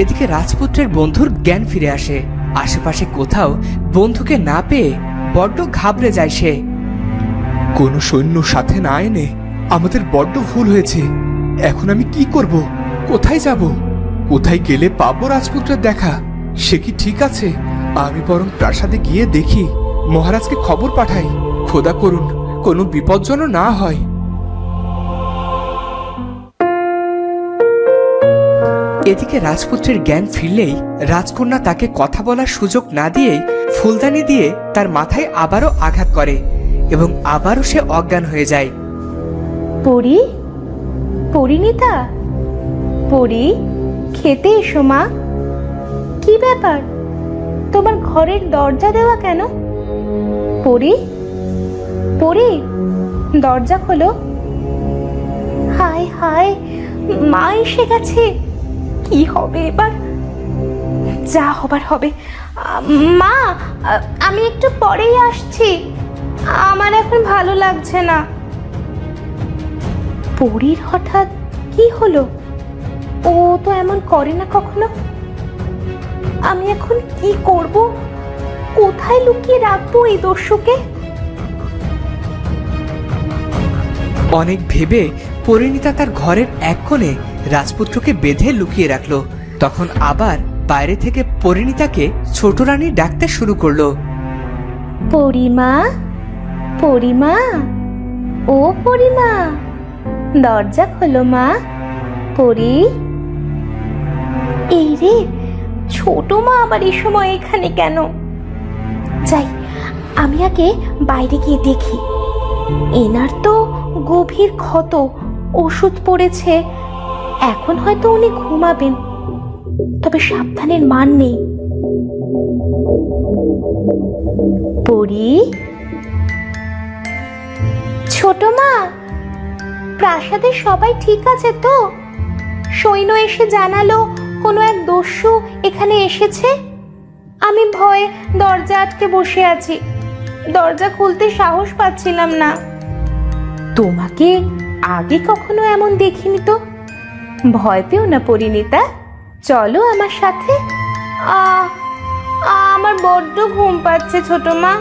[SPEAKER 3] এদিকে রাজপুত্রের বন্ধুর জ্ঞান ফিরে আসে। আশেপাশে কোথাও বন্ধুকে না পেয়ে বড্ড ঘাবড়ে যায় সে।
[SPEAKER 1] কোনো সৈন্য সাথে না এনে আমাদের বড্ড ভুল হয়েছে। এখন আমি কি করব? কোথায় যাব? কোথায় গেলে পাবো রাজপুত্রের দেখা? সে কি ঠিক আছে? আমি বরং প্রাসাদে গিয়ে দেখি, মহারাজকে খবর পাঠাই। খোদা করুন কোনো বিপদ যেন না হয়।
[SPEAKER 3] এদিকে রাজপুত্রের জ্ঞান ফিরলেই রাজকন্যা তাকে কথা বলার সুযোগ না দিয়েই ফুলদানি দিয়ে তার মাথায় আবারও আঘাত করে এবং আবারও সে অজ্ঞান হয়ে যায়।
[SPEAKER 2] পরি, পরিণীতা, পরি, খেতে এসো মা। কি ব্যাপার, তোমার ঘরের দরজা দেওয়া কেন? পরি, পরি, দরজা খোলো। হায় হায়, মা এসে গেছে। কি হবে এবার? যা হবার হবে। মা, আমি একটু পরেই আসছি, আমার এখন ভালো লাগছে না। পরীর হঠাৎ কি হলো? ও তো এমন করে না কখনো। আমি এখন কি করব? কোথায় লুকিয়ে রাখবো এই দস্যুকে?
[SPEAKER 3] অনেক ভেবে পরিণীতা তার ঘরের এক কোণে রাজপুত্রকে বেঁধে লুকিয়ে রাখলো। তখন আবার বাইরে থেকে পরিণীতাকে ছোট রানী ডাকতে শুরু করলো।
[SPEAKER 2] পরিমা, পরিমা, ও পরিমা, দরজা খোলো মা। পরি, এই রে, ছোট মা আবার এই সময় এখানে কেন? যাই, আমি আগে বাইরে গিয়ে দেখি। এনার তো গভীর ক্ষত, ওষুধ পড়েছে, এখন হয়তো উনি ঘুমাবেন, তবে সাবধানের মান নেই। পরি, ছোট মা, প্রাসাদে সবাই ঠিক আছে তো? সৈন্য এসে জানালো কোনো এক দস্যু এখানে এসেছে। আমি ভয়ে দরজা আটকে বসে আছি, দরজা খুলতে সাহস পাচ্ছিলাম না। তোমাকে আগে কখনো এমন দেখিনি তো। ভয় পেও না পরিণীতা, চলো আমার সাথে। আমার বড্ড ঘুম পাচ্ছে ছোট মা,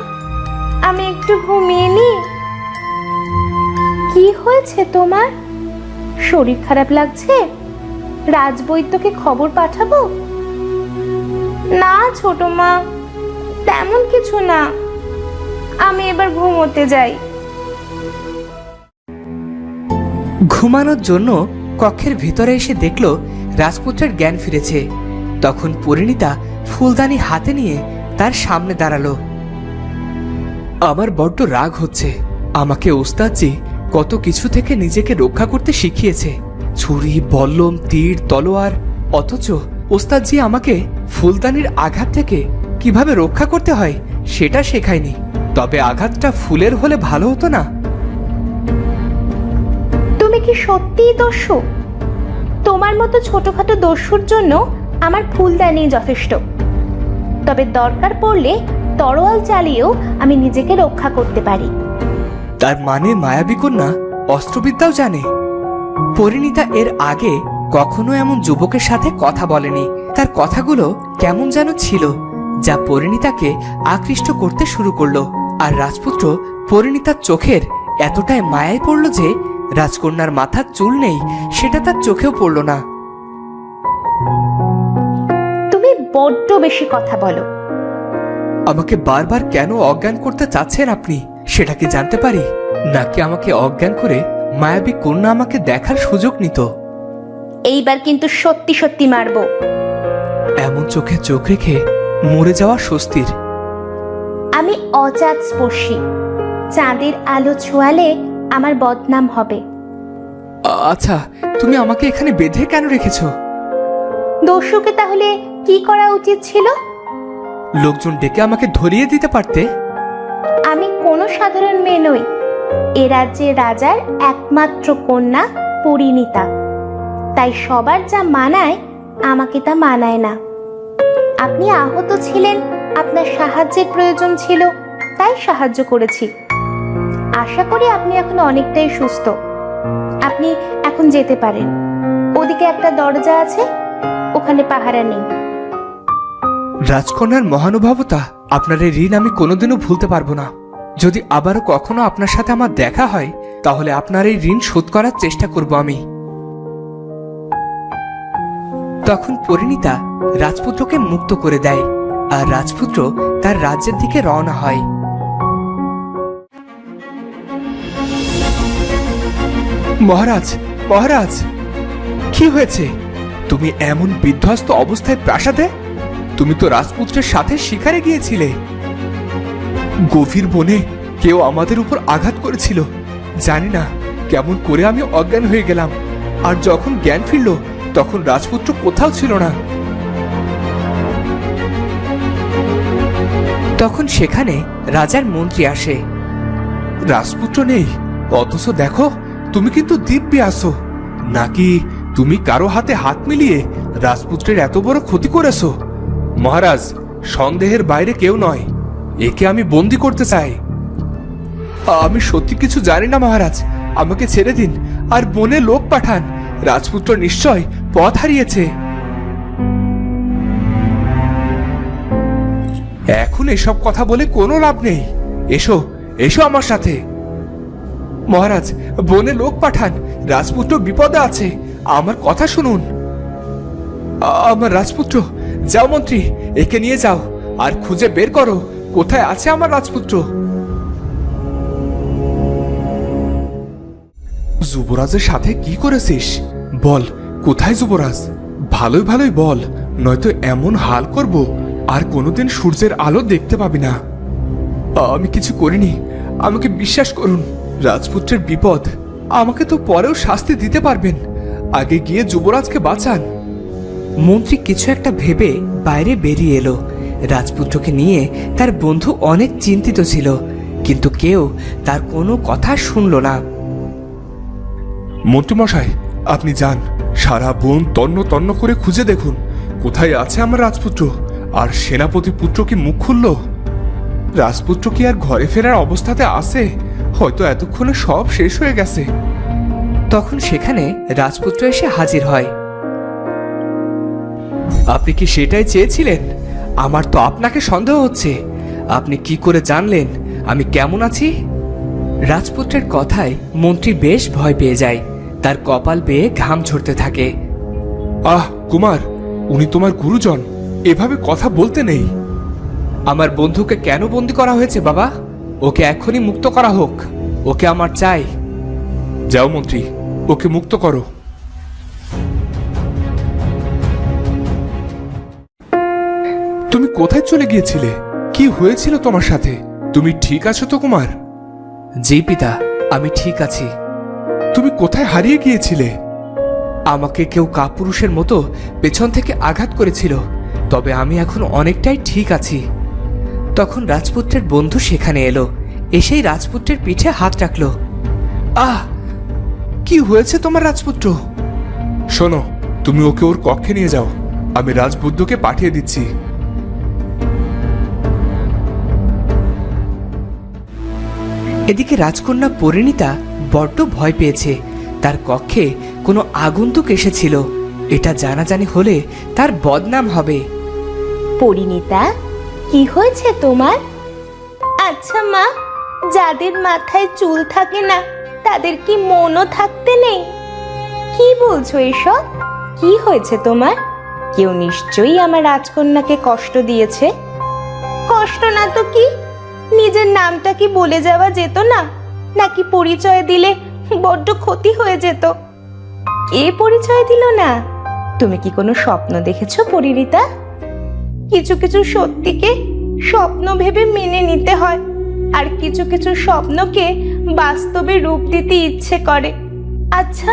[SPEAKER 2] আমি একটু ঘুমিয়ে নি। কি হয়েছে তোমার? শরীর খারাপ লাগছে? রাজবৈদ্যকে খবর পাঠাবো? না ছোট মা, তেমন কিছু না, আমি এবার ঘুমোতে যাই।
[SPEAKER 3] ঘুমানোর জন্য কক্ষের ভিতরে এসে দেখলো রাজপুত্রের জ্ঞান ফিরেছে। তখন পরিণীতা ফুলদানি হাতে নিয়ে তার সামনে দাঁড়ালো।
[SPEAKER 1] আমার বড্ড রাগ হচ্ছে। আমাকে ওস্তাদজি কত কিছু থেকে নিজেকে রক্ষা করতে শিখিয়েছে, ছুরি, বল্লম, তীর, তলোয়ার, অথচ ওস্তাদজি আমাকে ফুলদানির আঘাত থেকে কিভাবে রক্ষা করতে হয় সেটা শেখায়নি। তবে আঘাতটা ফুলের হলে ভালো হতো না?
[SPEAKER 2] তুমি কি সত্যিই দস্যু? তোমার মতো ছোটখাটো দস্যুর জন্য আমার ফুলদানি যথেষ্ট। তবে দরকার পড়লে তরোয়াল চালিয়েও আমি নিজেকে রক্ষা করতে পারি।
[SPEAKER 1] তার মানে মায়াবী কন্যা অস্ত্রবিদ্যাও জানে?
[SPEAKER 3] পরিণীতা এর আগে কখনো এমন যুবকের সাথে কথা বলেনি। তার কথাগুলো কেমন যেন ছিল, যা পরিণীতাকে আকৃষ্ট করতে শুরু করলো। আর রাজপুত্র পরিণীতার চোখের এতটাই মায়ায় পড়ল যে রাজকন্যার মাথার চুল নেই সেটা তার চোখেও পড়ল না।
[SPEAKER 2] তুমি বড্ড বেশি কথা বলো।
[SPEAKER 1] আমাকে বারবার কেন অজ্ঞান করতে চাচ্ছেন আপনি, সেটা কি জানতে পারি? নাকি আমাকে অজ্ঞান করে মায়াবী কন্যা আমাকে দেখার সুযোগ নিত?
[SPEAKER 2] এইবার কিন্তু সত্যি সত্যি মারবো।
[SPEAKER 1] এমন চোখে চোখ রেখে মরে যাওয়া স্বস্তির।
[SPEAKER 2] আমি অজাত স্পর্শী, চাঁদের আলো ছোঁয়ালে আমার বদনাম হবে।
[SPEAKER 1] আচ্ছা, তুমি আমাকে এখানে বেঁধে কেন রেখেছ?
[SPEAKER 2] দস্যুকে তাহলে কি করা উচিত ছিল?
[SPEAKER 1] লোকজন ডেকে আমাকে ধরিয়ে দিতে পারতে।
[SPEAKER 2] আমি কোনো সাধারণ মেয়ে নই, এ রাজ্যের রাজার একমাত্র কন্যা পরিণীতা। তাই সবার যা মানায় আমাকে তা মানায় না। আপনি আহত ছিলেন, আপনার সাহায্যের প্রয়োজন ছিল, তাই সাহায্য করেছি। আশা করি আপনি এখন অনেকটাই সুস্থ। আপনি এখন যেতে পারেন। ওদিকে একটা দরজা আছে, ওখানে পাহারা নেই।
[SPEAKER 1] রাজকন্যার মহানুভবতা, আপনার এই ঋণ আমি কোনোদিনও ভুলতে পারবো না। যদি আবারও কখনো আপনার সাথে আমার দেখা হয় তাহলে আপনার এই ঋণ শোধ করার চেষ্টা করব আমি।
[SPEAKER 3] তখন পরিণীতা রাজপুত্রকে মুক্ত করে দেয় আর রাজপুত্র তার রাজ্যের দিকে রওনা হয়।
[SPEAKER 1] মহারাজ, মহারাজ, কি হয়েছে? তুমি এমন বিধ্বস্ত অবস্থায় প্রাসাদে? তুমি তো রাজপুত্রের সাথে শিকারে গিয়েছিলে। গভীর বনে কেউ আমাদের উপর আঘাত করেছিল, জানি না কেমন করে আমি অজ্ঞান হয়ে গেলাম। আর যখন জ্ঞান ফিরল তখন রাজপুত্র কোথাও ছিল না।
[SPEAKER 3] তখন সেখানে রাজার মন্ত্রী আসে।
[SPEAKER 1] রাজপুত্র নেই, অথচ দেখো তুমি কিন্তু দিব্যি আসো। নাকি তুমি কারো হাতে হাত মিলিয়ে রাজপুত্রের এত বড় ক্ষতি করেছো? মহারাজ, সন্দেহের বাইরে কেউ নয়, একে আমি বন্দি করতে চাই। আমি সত্যি কিছু জানি না মহারাজ, আমাকে ছেড়ে দিন আর বনে লোক পাঠান। রাজপুত্র নিশ্চয় পথ হারিয়েছে। এখন এসব কথা বলে কোনো লাভ নেই। এসো, এসো আমার সাথে। মহারাজ, বনে লোক পাঠান, রাজপুত্র বিপদে আছে, আমার কথা শুনুন। আমার রাজপুত্র, যাও মন্ত্রী, একে নিয়ে যাও আর খুঁজে বের করো কোথায় আছে আমার রাজপুত্র। যুবরাজের সাথে কি করেছিস? বল, কোথায় যুবরাজ? ভালোই ভালোই বল, নয়তো এমন হাল করব আর কোনোদিন সূর্যের আলো দেখতে পাবি না। আমি কিছু করিনি, আমাকে বিশ্বাস করুন। রাজপুত্রের বিপদ, আমাকে তো পরেও শাস্তি দিতে পারবেন, আগে গিয়ে যুবরাজকে বাঁচান।
[SPEAKER 3] মন্ত্রী কিছু একটা ভেবে বাইরে বেরিয়ে এলো। রাজপুত্রকে নিয়ে তার বন্ধু অনেক চিন্তিত ছিল, কিন্তু কেউ তার কোনো কথা শুনল না।
[SPEAKER 5] মন্ত্রীমশাই, আপনি যান, সারা বন তন্ন তন্ন করে খুঁজে দেখুন কোথায় আছে আমার রাজপুত্র। আর সেনাপতি পুত্র কি মুখ খুলল? রাজপুত্র কি আর ঘরে ফেরার অবস্থাতে আছে? হয়তো এতক্ষণে সব শেষ হয়ে গেছে।
[SPEAKER 3] তখন সেখানে রাজপুত্র এসে হাজির হয়।
[SPEAKER 1] আপনি কি সেটাই চেয়েছিলেন? আমার তো আপনাকে সন্দেহ হচ্ছে। আপনি কি করে জানলেন আমি কেমন আছি?
[SPEAKER 3] রাজপুত্রের কথায় মন্ত্রী বেশ ভয় পেয়ে যায়, তার কপাল বেয়ে ঘাম ঝরতে থাকে।
[SPEAKER 5] আহ কুমার, উনি তোমার গুরুজন, এভাবে কথা বলতে নেই।
[SPEAKER 1] আমার বন্ধুকে কেন বন্দি করা হয়েছে বাবা? ওকে এখনই মুক্ত করা হোক, ওকে আমার চাই।
[SPEAKER 5] যাও মন্ত্রী, ওকে মুক্ত করো। তুমি কোথায় চলে গিয়েছিলে? কি হয়েছিল তোমার সাথে? তুমি ঠিক আছো তো কুমার?
[SPEAKER 3] জি পিতা, আমি ঠিক আছি।
[SPEAKER 5] তুমি কোথায় হারিয়ে গিয়েছিলে?
[SPEAKER 3] আমাকে কেউ কাপুরুষের মতো পেছন থেকে আঘাত করেছিল, তবে আমি এখন অনেকটাই ঠিক আছি। তখন রাজপুত্রের বন্ধু সেখানে এলো, এসেই রাজপুত্রের পিঠে হাত রাখলো।
[SPEAKER 1] আহ, কি হয়েছে তোমার রাজপুত্র?
[SPEAKER 5] শোনো, তুমি ওকে ওর কক্ষে নিয়ে যাও, আমি রাজবুদ্ধকে পাঠিয়ে দিচ্ছি।
[SPEAKER 3] এদিকে রাজকন্যা পরিণীতা বড্ড ভয় পেয়েছে। তার কক্ষে কোনো আগন্তুক এসেছিল, এটা জানাজানি হলে তার বদনাম হবে।
[SPEAKER 2] পরিণীতা, কি হয়েছে তোমার? আচ্ছা মা, যাদের মাথায় চুল থাকে না তাদের কি মনও থাকতে নেই? কি বলছো এসব? কি হয়েছে তোমার? কেউ নিশ্চয়ই আমার রাজকন্যাকে কষ্ট দিয়েছে। কষ্ট না তো কি, নিজের নামটা কি বলে যাওয়া যেত না? নাকি পরিচয় দিলে বড্ড ক্ষতি হয়ে যেত? কে পরিচয় দিল না? তুমি কি কোনো স্বপ্ন দেখেছো পরিণীতা? কিছু কিছু সত্যিকে স্বপ্ন ভেবে মেনে নিতে হয়, আর কিছু কিছু স্বপ্নকে বাস্তবে রূপ দিতে ইচ্ছে করে। আচ্ছা,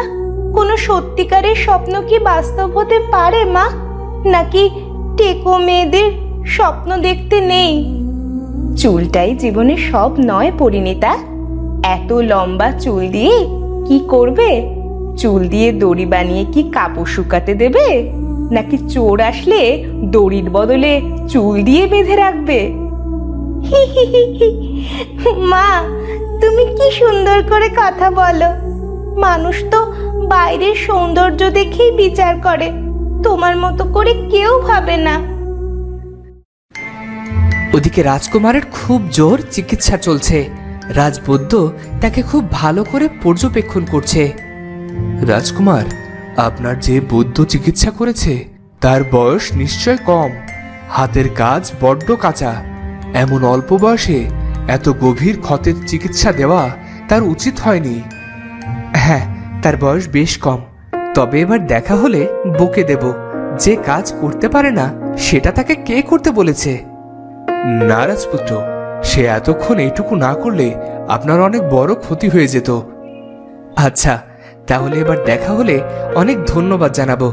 [SPEAKER 2] কোনো সত্যিকারের স্বপ্ন কি বাস্তব হতে পারে মা? নাকি টেকো মেয়েদের স্বপ্ন দেখতে নেই? চুলটাই জীবনে সব নয় পরিণীতা। এত লম্বা চুল দিয়ে কি করবে? চুল দিয়ে দড়ি বানিয়ে কি কাপড় শুকাতে দেবে? নাকি চোর আসলে দড়ির বদলে চুল দিয়ে বেঁধে রাখবে? মা, তুমি কি সুন্দর করে কথা বলো। মানুষ তো বাইরের সৌন্দর্য দেখেই বিচার করে, তোমার মতো করে কেউ ভাবে না।
[SPEAKER 3] ওদিকে রাজকুমারের খুব জোর চিকিৎসা চলছে। রাজবৈদ্য তাকে খুব ভালো করে পর্যবেক্ষণ করছে।
[SPEAKER 1] রাজকুমার, আপনার যে বৈদ্য চিকিৎসা করেছে তার বয়স নিশ্চয় কম, হাতের কাজ বড্ড কাঁচা। এমন অল্প বয়সে এত গভীর ক্ষতের চিকিৎসা দেওয়া তার উচিত হয়নি।
[SPEAKER 3] হ্যাঁ, তার বয়স বেশ কম, তবে এবার দেখা হলে বকে দেব। যে কাজ করতে পারে না সেটা তাকে কে করতে বলেছে?
[SPEAKER 1] না রাজপুত্র, সে এতক্ষণ এইটুকু না করলে আপনার অনেক বড় ক্ষতি হয়ে যেত।
[SPEAKER 3] আচ্ছা, তাহলে এবার দেখা হলে অনেক ধন্যবাদ জানাবো।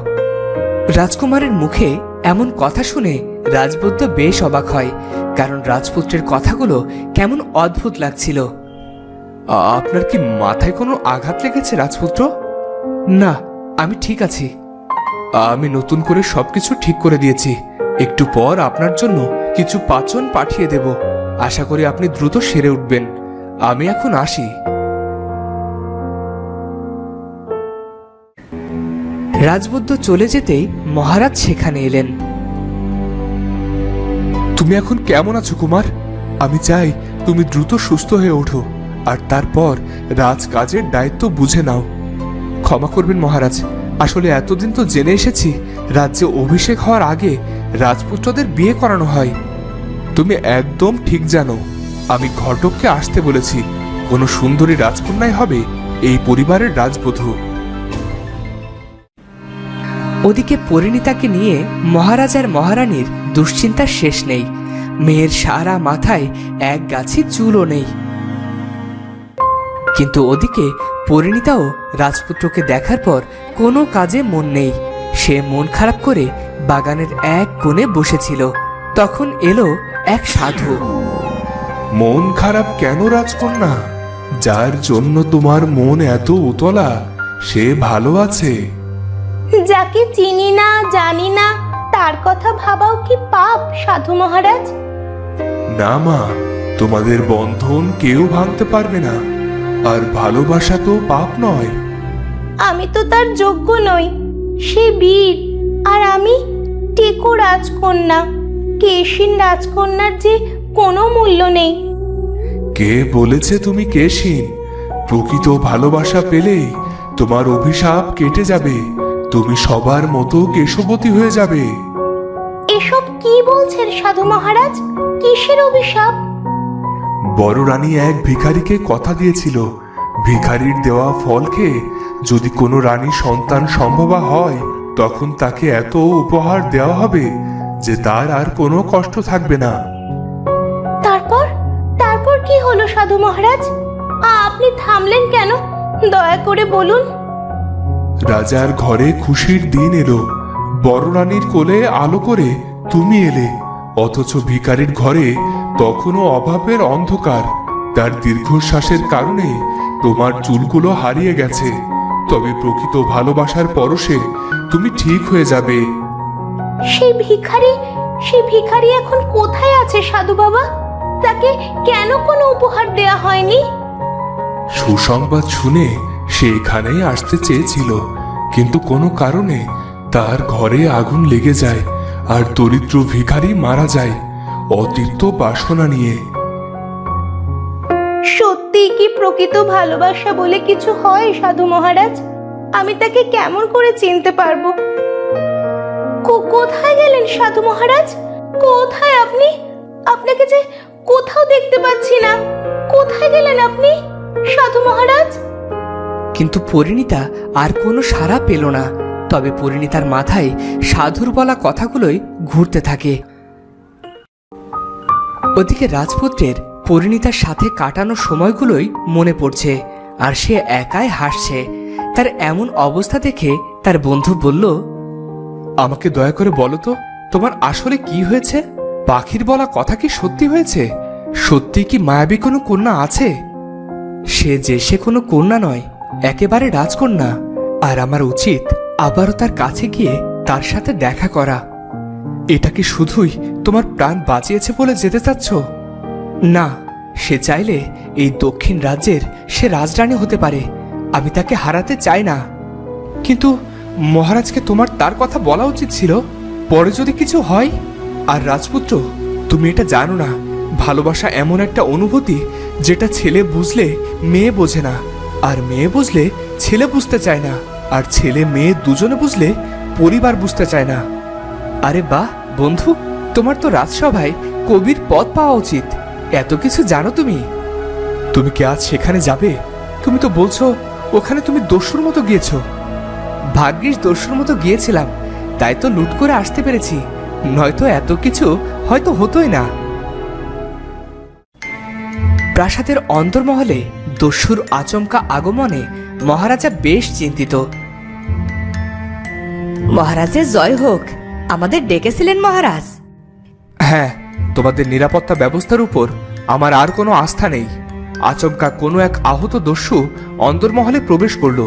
[SPEAKER 3] রাজকুমারের মুখে এমন কথা শুনে রাজবৈদ্য বেশ অবাক হয়, কারণ রাজপুত্রের কথাগুলো কেমন অদ্ভুত লাগছিল।
[SPEAKER 1] আপনার কি মাথায় কোনো আঘাত লেগেছে রাজপুত্র?
[SPEAKER 3] না, আমি ঠিক আছি।
[SPEAKER 1] আমি নতুন করে সবকিছু ঠিক করে দিয়েছি। একটু পর আপনার জন্য কিছু পাচন পাঠিয়ে দেব। আশা করি আপনি দ্রুত সেরে উঠবেন। আমি এখন আসি।
[SPEAKER 3] রাজবৈদ্য চলে যেতেই মহারাজ সেখানে এলেন।
[SPEAKER 5] তুমি এখন কেমন আছো কুমার? আমি চাই তুমি দ্রুত সুস্থ হয়ে ওঠো। আর তারপর রাজকাজের দায়িত্ব বুঝে নাও। ক্ষমা করবেন মহারাজ, আসলে এতদিন তো জেনে এসেছি রাজ্যে অভিষেক হওয়ার আগে রাজপুত্রদের বিয়ে করানো হয়। তুমি একদম ঠিক জানো, আমি ঘটককে আসতে বলেছি। কোনো সুন্দরী রাজকন্যাই হবে এই পরিবারের রাজবধূ।
[SPEAKER 3] ওদিকে পরিণীতাকে নিয়ে মহারাজ আর মহারানীর দুশ্চিন্তার শেষ নেই। মেয়ের সারা মাথায় এক গাছি চুলও নেই। কিন্তু ওদিকে পরিণীতাও রাজপুত্রকে দেখার পর কোনো কাজে মন নেই। সে মন খারাপ করে বাগানের এক কোণে বসেছিল। তখন এলো এক সাধু।
[SPEAKER 5] মন খারাপ কেন রাজকন্যা? যার জন্য তোমার মন এত উতলা সে ভালো আছে।
[SPEAKER 2] যাকে চিনি না জানি না তার কথা ভাবাও কি পাপ সাধু মহারাজ?
[SPEAKER 5] না মা, তোমাদের বন্ধন কেউ ভাঙতে পারবে না, আর ভালোবাসা তো পাপ নয়।
[SPEAKER 2] আমি তো তার যোগ্য নই। সে বীর আর আমি টেকো রাজকন্যা। কেশিন রাজকন্যার যে কোনো মূল্য নেই।
[SPEAKER 5] কে বলেছে তুমি কেশিন? প্রকৃত ভালোবাসা পেলেই তোমার অভিশাপ কেটে যাবে, তুমি সবার মতো কেশবতী হয়ে যাবে।
[SPEAKER 2] এসব কি বলছেন সাধু মহারাজ? কিসের অভিশাপ?
[SPEAKER 5] বড় রানী এক ভিখারিকে কথা দিয়েছিল, ভিখারির দেওয়া ফল খেয়ে যদি কোনো রানী সন্তান সম্ভবা হয় তখন তাকে এত উপহার দেওয়া হবে যে তার আর কোনো কষ্ট থাকবে না।
[SPEAKER 2] তারপর তারপর কি হলো সাধু মহারাজ? আপনি থামলেন কেন? দয়া করে বলুন।
[SPEAKER 5] রাজার ঘরে খুশির দিন এলো, বড় রানীর কোলে আলো করে তুমি এলে, অথচ ভিখারির ঘরে তখনও অভাবের অন্ধকার। তার দীর্ঘশ্বাসের কারণে তোমার চুলগুলো হারিয়ে গেছে, তবে প্রকৃত ভালোবাসার পরশে তুমি ঠিক হয়ে যাবে।
[SPEAKER 2] সেই ভিখারি এখন কোথায় আছে সাধু বাবা? তাকে কেন কোনো উপহার দেয়া হয়নি?
[SPEAKER 5] সুসংবাদ শুনে সে এখানেই আসতে চেয়েছিল, কিন্তু কোনো কারণে তার ঘরে আগুন লেগে যায় আর দরিদ্র ভিখারি মারা যায় অতিরিক্ত বাসনা নিয়ে।
[SPEAKER 2] সত্যি কি প্রকৃত ভালোবাসা বলে কিছু হয় সাধু মহারাজ? আমি তাকে কেমন করে চিনতে পারবো? কোথায় গেলেন সাধু মহারাজ? কোথায় আপনি? আপনাকে যে কোথাও দেখতে পাচ্ছি না। কোথায় গেলেন আপনি সাধু মহারাজ?
[SPEAKER 3] কিন্তু পরিণীতা আর কোনো সাড়া পেল না। তবে পরিণীতার মাথায় সাধুর বলা কথাগুলোই ঘুরতে থাকে। ওদিকে রাজপুত্রের পরিণীতার সাথে কাটানো সময়গুলোই মনে পড়ছে, আর সে একাই হাসছে। তার এমন অবস্থা দেখে তার বন্ধু বলল,
[SPEAKER 1] আমাকে দয়া করে বলো তো, তোমার আসলে কি হয়েছে? পাখির বলা কথা কি সত্যি হয়েছে? সত্যি কি মায়াবী কোনো কন্যা আছে?
[SPEAKER 3] সে কোনো কন্যা নয়, একেবারে রাজকন্যা। আর আমার উচিত আবারও তার কাছে গিয়ে তার সাথে দেখা করা।
[SPEAKER 1] এটা কি শুধুই তোমার প্রাণ বাঁচিয়েছে বলে যেতে চাচ্ছ?
[SPEAKER 3] না, সে চাইলে এই দক্ষিণ রাজ্যের সে রাজরানী হতে পারে। আমি তাকে হারাতে চাই না।
[SPEAKER 1] কিন্তু মহারাজকে তোমার তার কথা বলা উচিত ছিল, পরে যদি কিছু হয়। আর রাজপুত্র, তুমি এটা জানো না, ভালোবাসা এমন একটা অনুভূতি যেটা ছেলে বুঝলে মেয়ে বোঝে না, আর মেয়ে বুঝলে ছেলে বুঝতে চায় না, আর ছেলে মেয়ে দুজনে বুঝলে পরিবার বুঝতে চায় না। আরে বাহ বন্ধু, তোমার তো রাজসভায় কবির পদ পাওয়া উচিত। এত কিছু জানো তুমি। তুমি কি আজ সেখানে যাবে? তুমি তো বলছো ওখানে তুমি দস্যুর মতো গিয়েছো। ভাগ্যিস দস্যুর মতো গিয়েছিলাম, তাই তো লুট করে আসতে পেরেছি, নয়তো এত কিছু হয়তো হতোই না।
[SPEAKER 3] প্রাসাদের অন্তর্মহলে দস্যুর আচমকা আগমনে মহারাজা বেশ চিন্তিত।
[SPEAKER 6] মহারাজের জয় হোক। আমাদের ডেকেছিলেন মহারাজ?
[SPEAKER 1] হ্যাঁ, তোমাদের নিরাপত্তা ব্যবস্থার উপর আমার আর কোনো আস্থা নেই। আচমকা কোনো এক আহত দস্যু অন্তর্মহলে প্রবেশ করলো,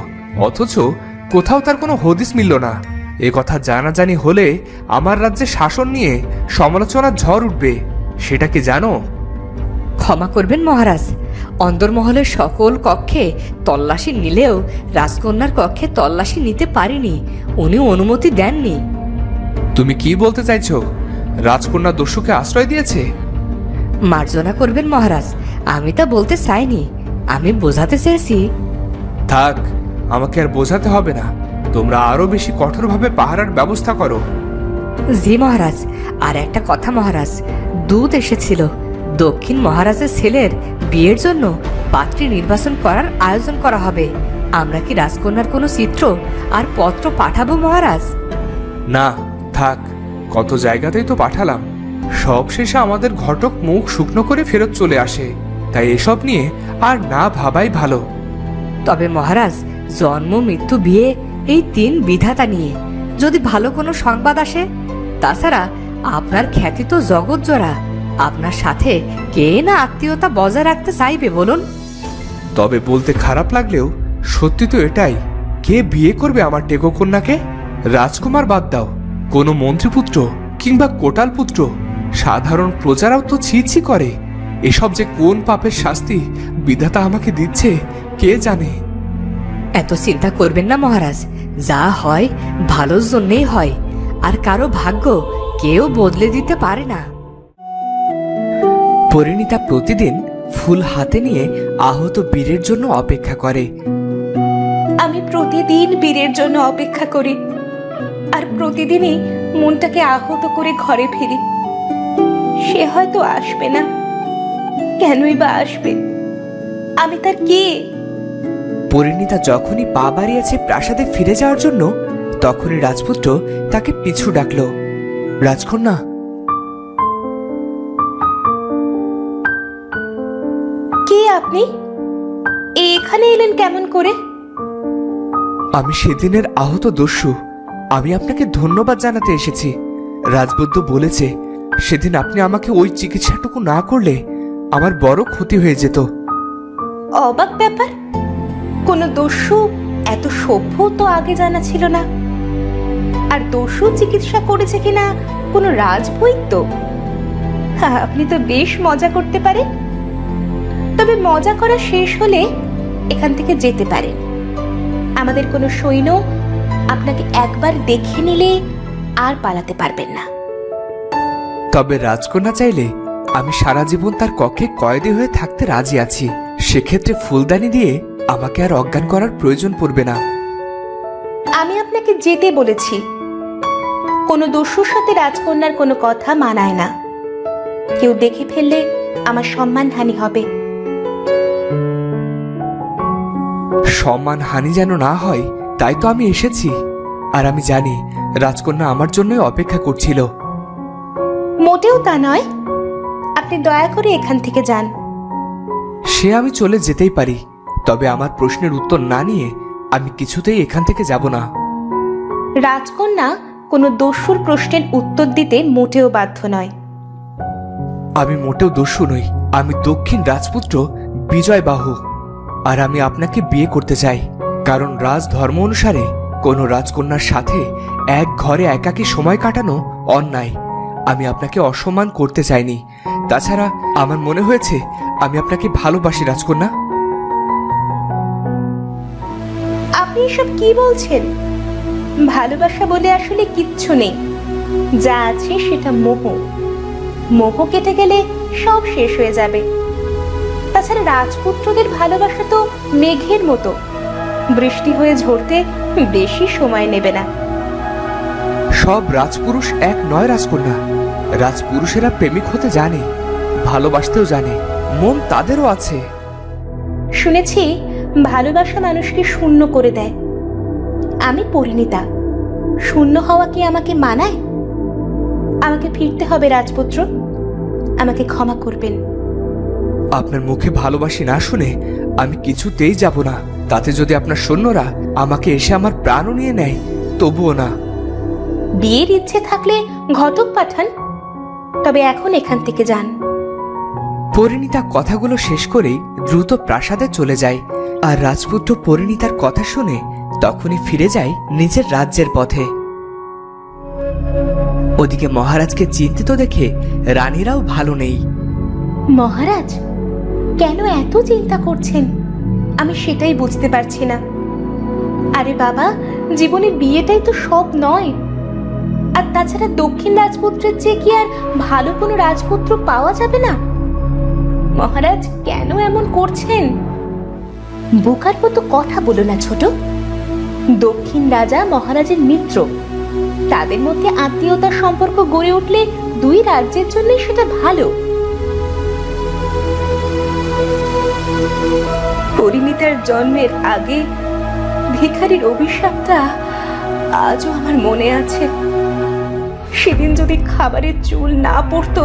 [SPEAKER 1] অথচ কোথাও তার কোনো হদিস মিলল না। এ কথা জানাজানি হলে আমার রাজ্যে শাসন নিয়ে সমালোচনার ঝড় উঠবে, সেটা কি জানো?
[SPEAKER 6] ক্ষমা করবেন মহারাজ, অন্দরমহলের সকল কক্ষে তল্লাশি নিলেও রাজকন্যার কক্ষে তল্লাশি নিতে পারিনি। উনি অনুমতি দেননি।
[SPEAKER 1] তুমি কি বলতে চাইছো? রাজকন্যা দস্যুকে আশ্রয় দিয়েছে?
[SPEAKER 6] মার্জনা করবেন মহারাজ, আমি তা বলতে চাইনি। আমি বোঝাতে চেয়েছি
[SPEAKER 1] থাক, আমাকে আর বোঝাতে হবে না। তোমরা আরো বেশি কঠোরভাবে পাহারার ব্যবস্থা করো।
[SPEAKER 6] জি মহারাজ। আর একটা কথা মহারাজ, দূত এসেছিল। দক্ষিণ মহারাজের ছেলের বিয়ের জন্য পাত্রী নির্বাচন করার আয়োজন করা হবে। আমরা কি রাজকন্যার কোনো চিত্র আর পত্র পাঠাবো মহারাজ?
[SPEAKER 1] না, থাক। কত জায়গাতেই তো পাঠালাম। সব শেষে আমাদের ঘটক মুখ শুকনো করে ফেরত চলে আসে। তাই এসব নিয়ে আর না ভাবাই ভালো।
[SPEAKER 6] তবে মহারাজ, জন্ম মৃত্যু বিয়ে এই 3 বিধাতা নিয়ে যদি ভালো কোনো সংবাদ আসে, তাছাড়া আপনার খ্যাতি তো জগৎ জোড়া। আপনার সাথে কে না আত্মীয়তা বজায় রাখতে চাইবে বলুন?
[SPEAKER 1] তবে বলতে খারাপ লাগলেও সত্যি তো এটাই। কে বিয়ে করবে আমার টেকো কন্যাকে? রাজকুমার বাদ দাও, কোনো মন্ত্রীপুত্র কিংবা কোটাল পুত্র, সাধারণ প্রজারাও তো ছি ছি করে। এসব যে কোন পাপের শাস্তি বিধাতা আমাকে দিচ্ছে কে জানে।
[SPEAKER 6] এত চিন্তা করবেন না মহারাজ। যা হয় ভালোর জন্যেই হয়, আর কারো ভাগ্য কেউ বদলে দিতে পারে না।
[SPEAKER 3] পরিণীতা প্রতিদিন ফুল হাতে নিয়ে আহত বীরের জন্য অপেক্ষা করে।
[SPEAKER 2] আমি প্রতিদিন বীরের জন্য অপেক্ষা করি, আর প্রতিদিনই মনটাকে আহত করে ঘরে ফিরি। সে হয়তো আসবে না, কেনই বা আসবে? আমি তার কে?
[SPEAKER 3] পরিণীতা যখনই পা বাড়িয়েছে প্রাসাদে ফিরে যাওয়ার জন্য, তখনই রাজপুত্র তাকে পিছু ডাকলো। রাজকন্যা,
[SPEAKER 2] কে আপনি? এখানে এলেন কেমন করে?
[SPEAKER 3] আমি সেদিনের আহত দস্যু। আমি আপনাকে ধন্যবাদ জানাতে এসেছি। রাজবৈদ্য বলেছে সেদিন আপনি আমাকে ওই চিকিৎসাটুকু না করলে আমার বড় ক্ষতি হয়ে যেত।
[SPEAKER 2] অবাক ব্যাপার, কোনো দস্যু এত সভ্য তো আগে জানা ছিল না। আর দস্যু চিকিৎসা করেছে কিনা কোনো রাজবৈদ্য? আপনি তো বেশ মজা করতে পারেন। তবে মজা করা শেষ হলে এখান থেকে যেতে পারেন। আমাদের কোনো সৈন্য আপনাকে একবার দেখে নিলে আর পালাতে পারবেন না।
[SPEAKER 3] তবে রাজকন্যা চাইলে আমি সারা জীবন তার কক্ষে কয়েদি হয়ে থাকতে রাজি আছি। সেক্ষেত্রে ফুলদানি দিয়ে আমাকে আর অজ্ঞান করার প্রয়োজন পড়বে না।
[SPEAKER 2] আমি আপনাকে যেতে বলেছি। কোনো দস্যুর সাথে রাজকন্যার কোনো কথা মানায় না। কেউ দেখে ফেললে আমার সম্মানহানি হবে।
[SPEAKER 3] সম্মান হানি যেন না হয়, তাই তো আমি এসেছি। আর আমি জানি রাজকন্যা আমার জন্যই অপেক্ষা করছিল।
[SPEAKER 2] মোটেও তা নয়। আপনি দয়া করে এখান থেকে যান।
[SPEAKER 3] সে আমি চলে যেতেই পারি, তবে আমার প্রশ্নের উত্তর না নিয়ে আমি কিছুতেই এখান থেকে যাব না।
[SPEAKER 2] রাজকন্যা কোনো দস্যুর প্রশ্নের উত্তর দিতে মোটেও বাধ্য নয়।
[SPEAKER 3] আমি মোটেও দস্যু নই। আমি দক্ষিণ রাজপুত্র বিজয়বাহু। আর আমি আপনাকে বিয়ে করতে চাই, কারণ রাজ ধর্ম অনুসারে কোনো রাজকন্যার সাথে এক ঘরে একাকী সময় কাটানো অন্যায়। আমি আপনাকে অসম্মান করতে চাইনি। তাছাড়া আমার মনে হয়েছে আমি আপনাকে ভালোবাসি রাজকন্যা।
[SPEAKER 2] আপনি এসব কি বলছেন? ভালোবাসা বলে আসলে কিচ্ছু নেই। যা আছে সেটা মোহ। মোহ কেটে গেলে সব শেষ হয়ে যাবে। তাছাড়া রাজপুত্রদের ভালোবাসা তো মেঘের মতো, বৃষ্টি হয়ে ঝরতে বেশি সময় নেবে না।
[SPEAKER 3] সব রাজপুরুষ এক নয় রাজকন্যা। রাজপুরুষেরা প্রেমিক হতে জানে, ভালোবাসতেও জানে। মন তাদেরও আছে।
[SPEAKER 2] শুনেছি ভালোবাসা মানুষকে শূন্য করে দেয়। আমি পরিণীতা। শূন্য হওয়া কি আমাকে মানায়? আমাকে ফিরতে হবে রাজপুত্র। আমাকে ক্ষমা করবেন।
[SPEAKER 3] আপনার মুখে ভালোবাসি না শুনে আমি কিছুতেই যাব না। তাতে যদি আপনার সৈন্যরা আমাকে এসে আমার প্রাণও নিয়ে নেয়, তবুও না।
[SPEAKER 2] বিয়ের ইচ্ছে থাকলে ঘটক পাঠান, তবে এখন এখান থেকে যান।
[SPEAKER 3] পরিণীতা কথাগুলো শেষ করেই দ্রুত প্রাসাদে চলে যায়। আর রাজপুত্র পরিণীতার কথা শুনে তখনই ফিরে যায় নিজের রাজ্যের পথে। ওদিকে মহারাজকে চিন্তিত দেখে রানীরাও ভালো নেই।
[SPEAKER 2] মহারাজ কেন এত চিন্তা করছেন? আমি সেটাই বুঝতে পারছি না। আরে বাবা, জীবনে বিয়েটাই তো সব নয়। আর তাছাড়া দক্ষিণ রাজপুত্রের চেয়ে কি আর ভালো কোনো রাজপুত্র পাওয়া যাবে না? মহারাজ কেন এমন করছেন? বোকার মতো কথা বলো না ছোট। দক্ষিণ রাজা মহারাজের মিত্র, তাদের মধ্যে আত্মীয়তার সম্পর্ক গড়ে উঠলে দুই রাজ্যের জন্য সেটা ভালো। পরিণীতার জন্মের আগে ভিখারির অভিশাপটা আজও আমার মনে আছে। সেদিন যদি খাবারের চুল না পড়তো,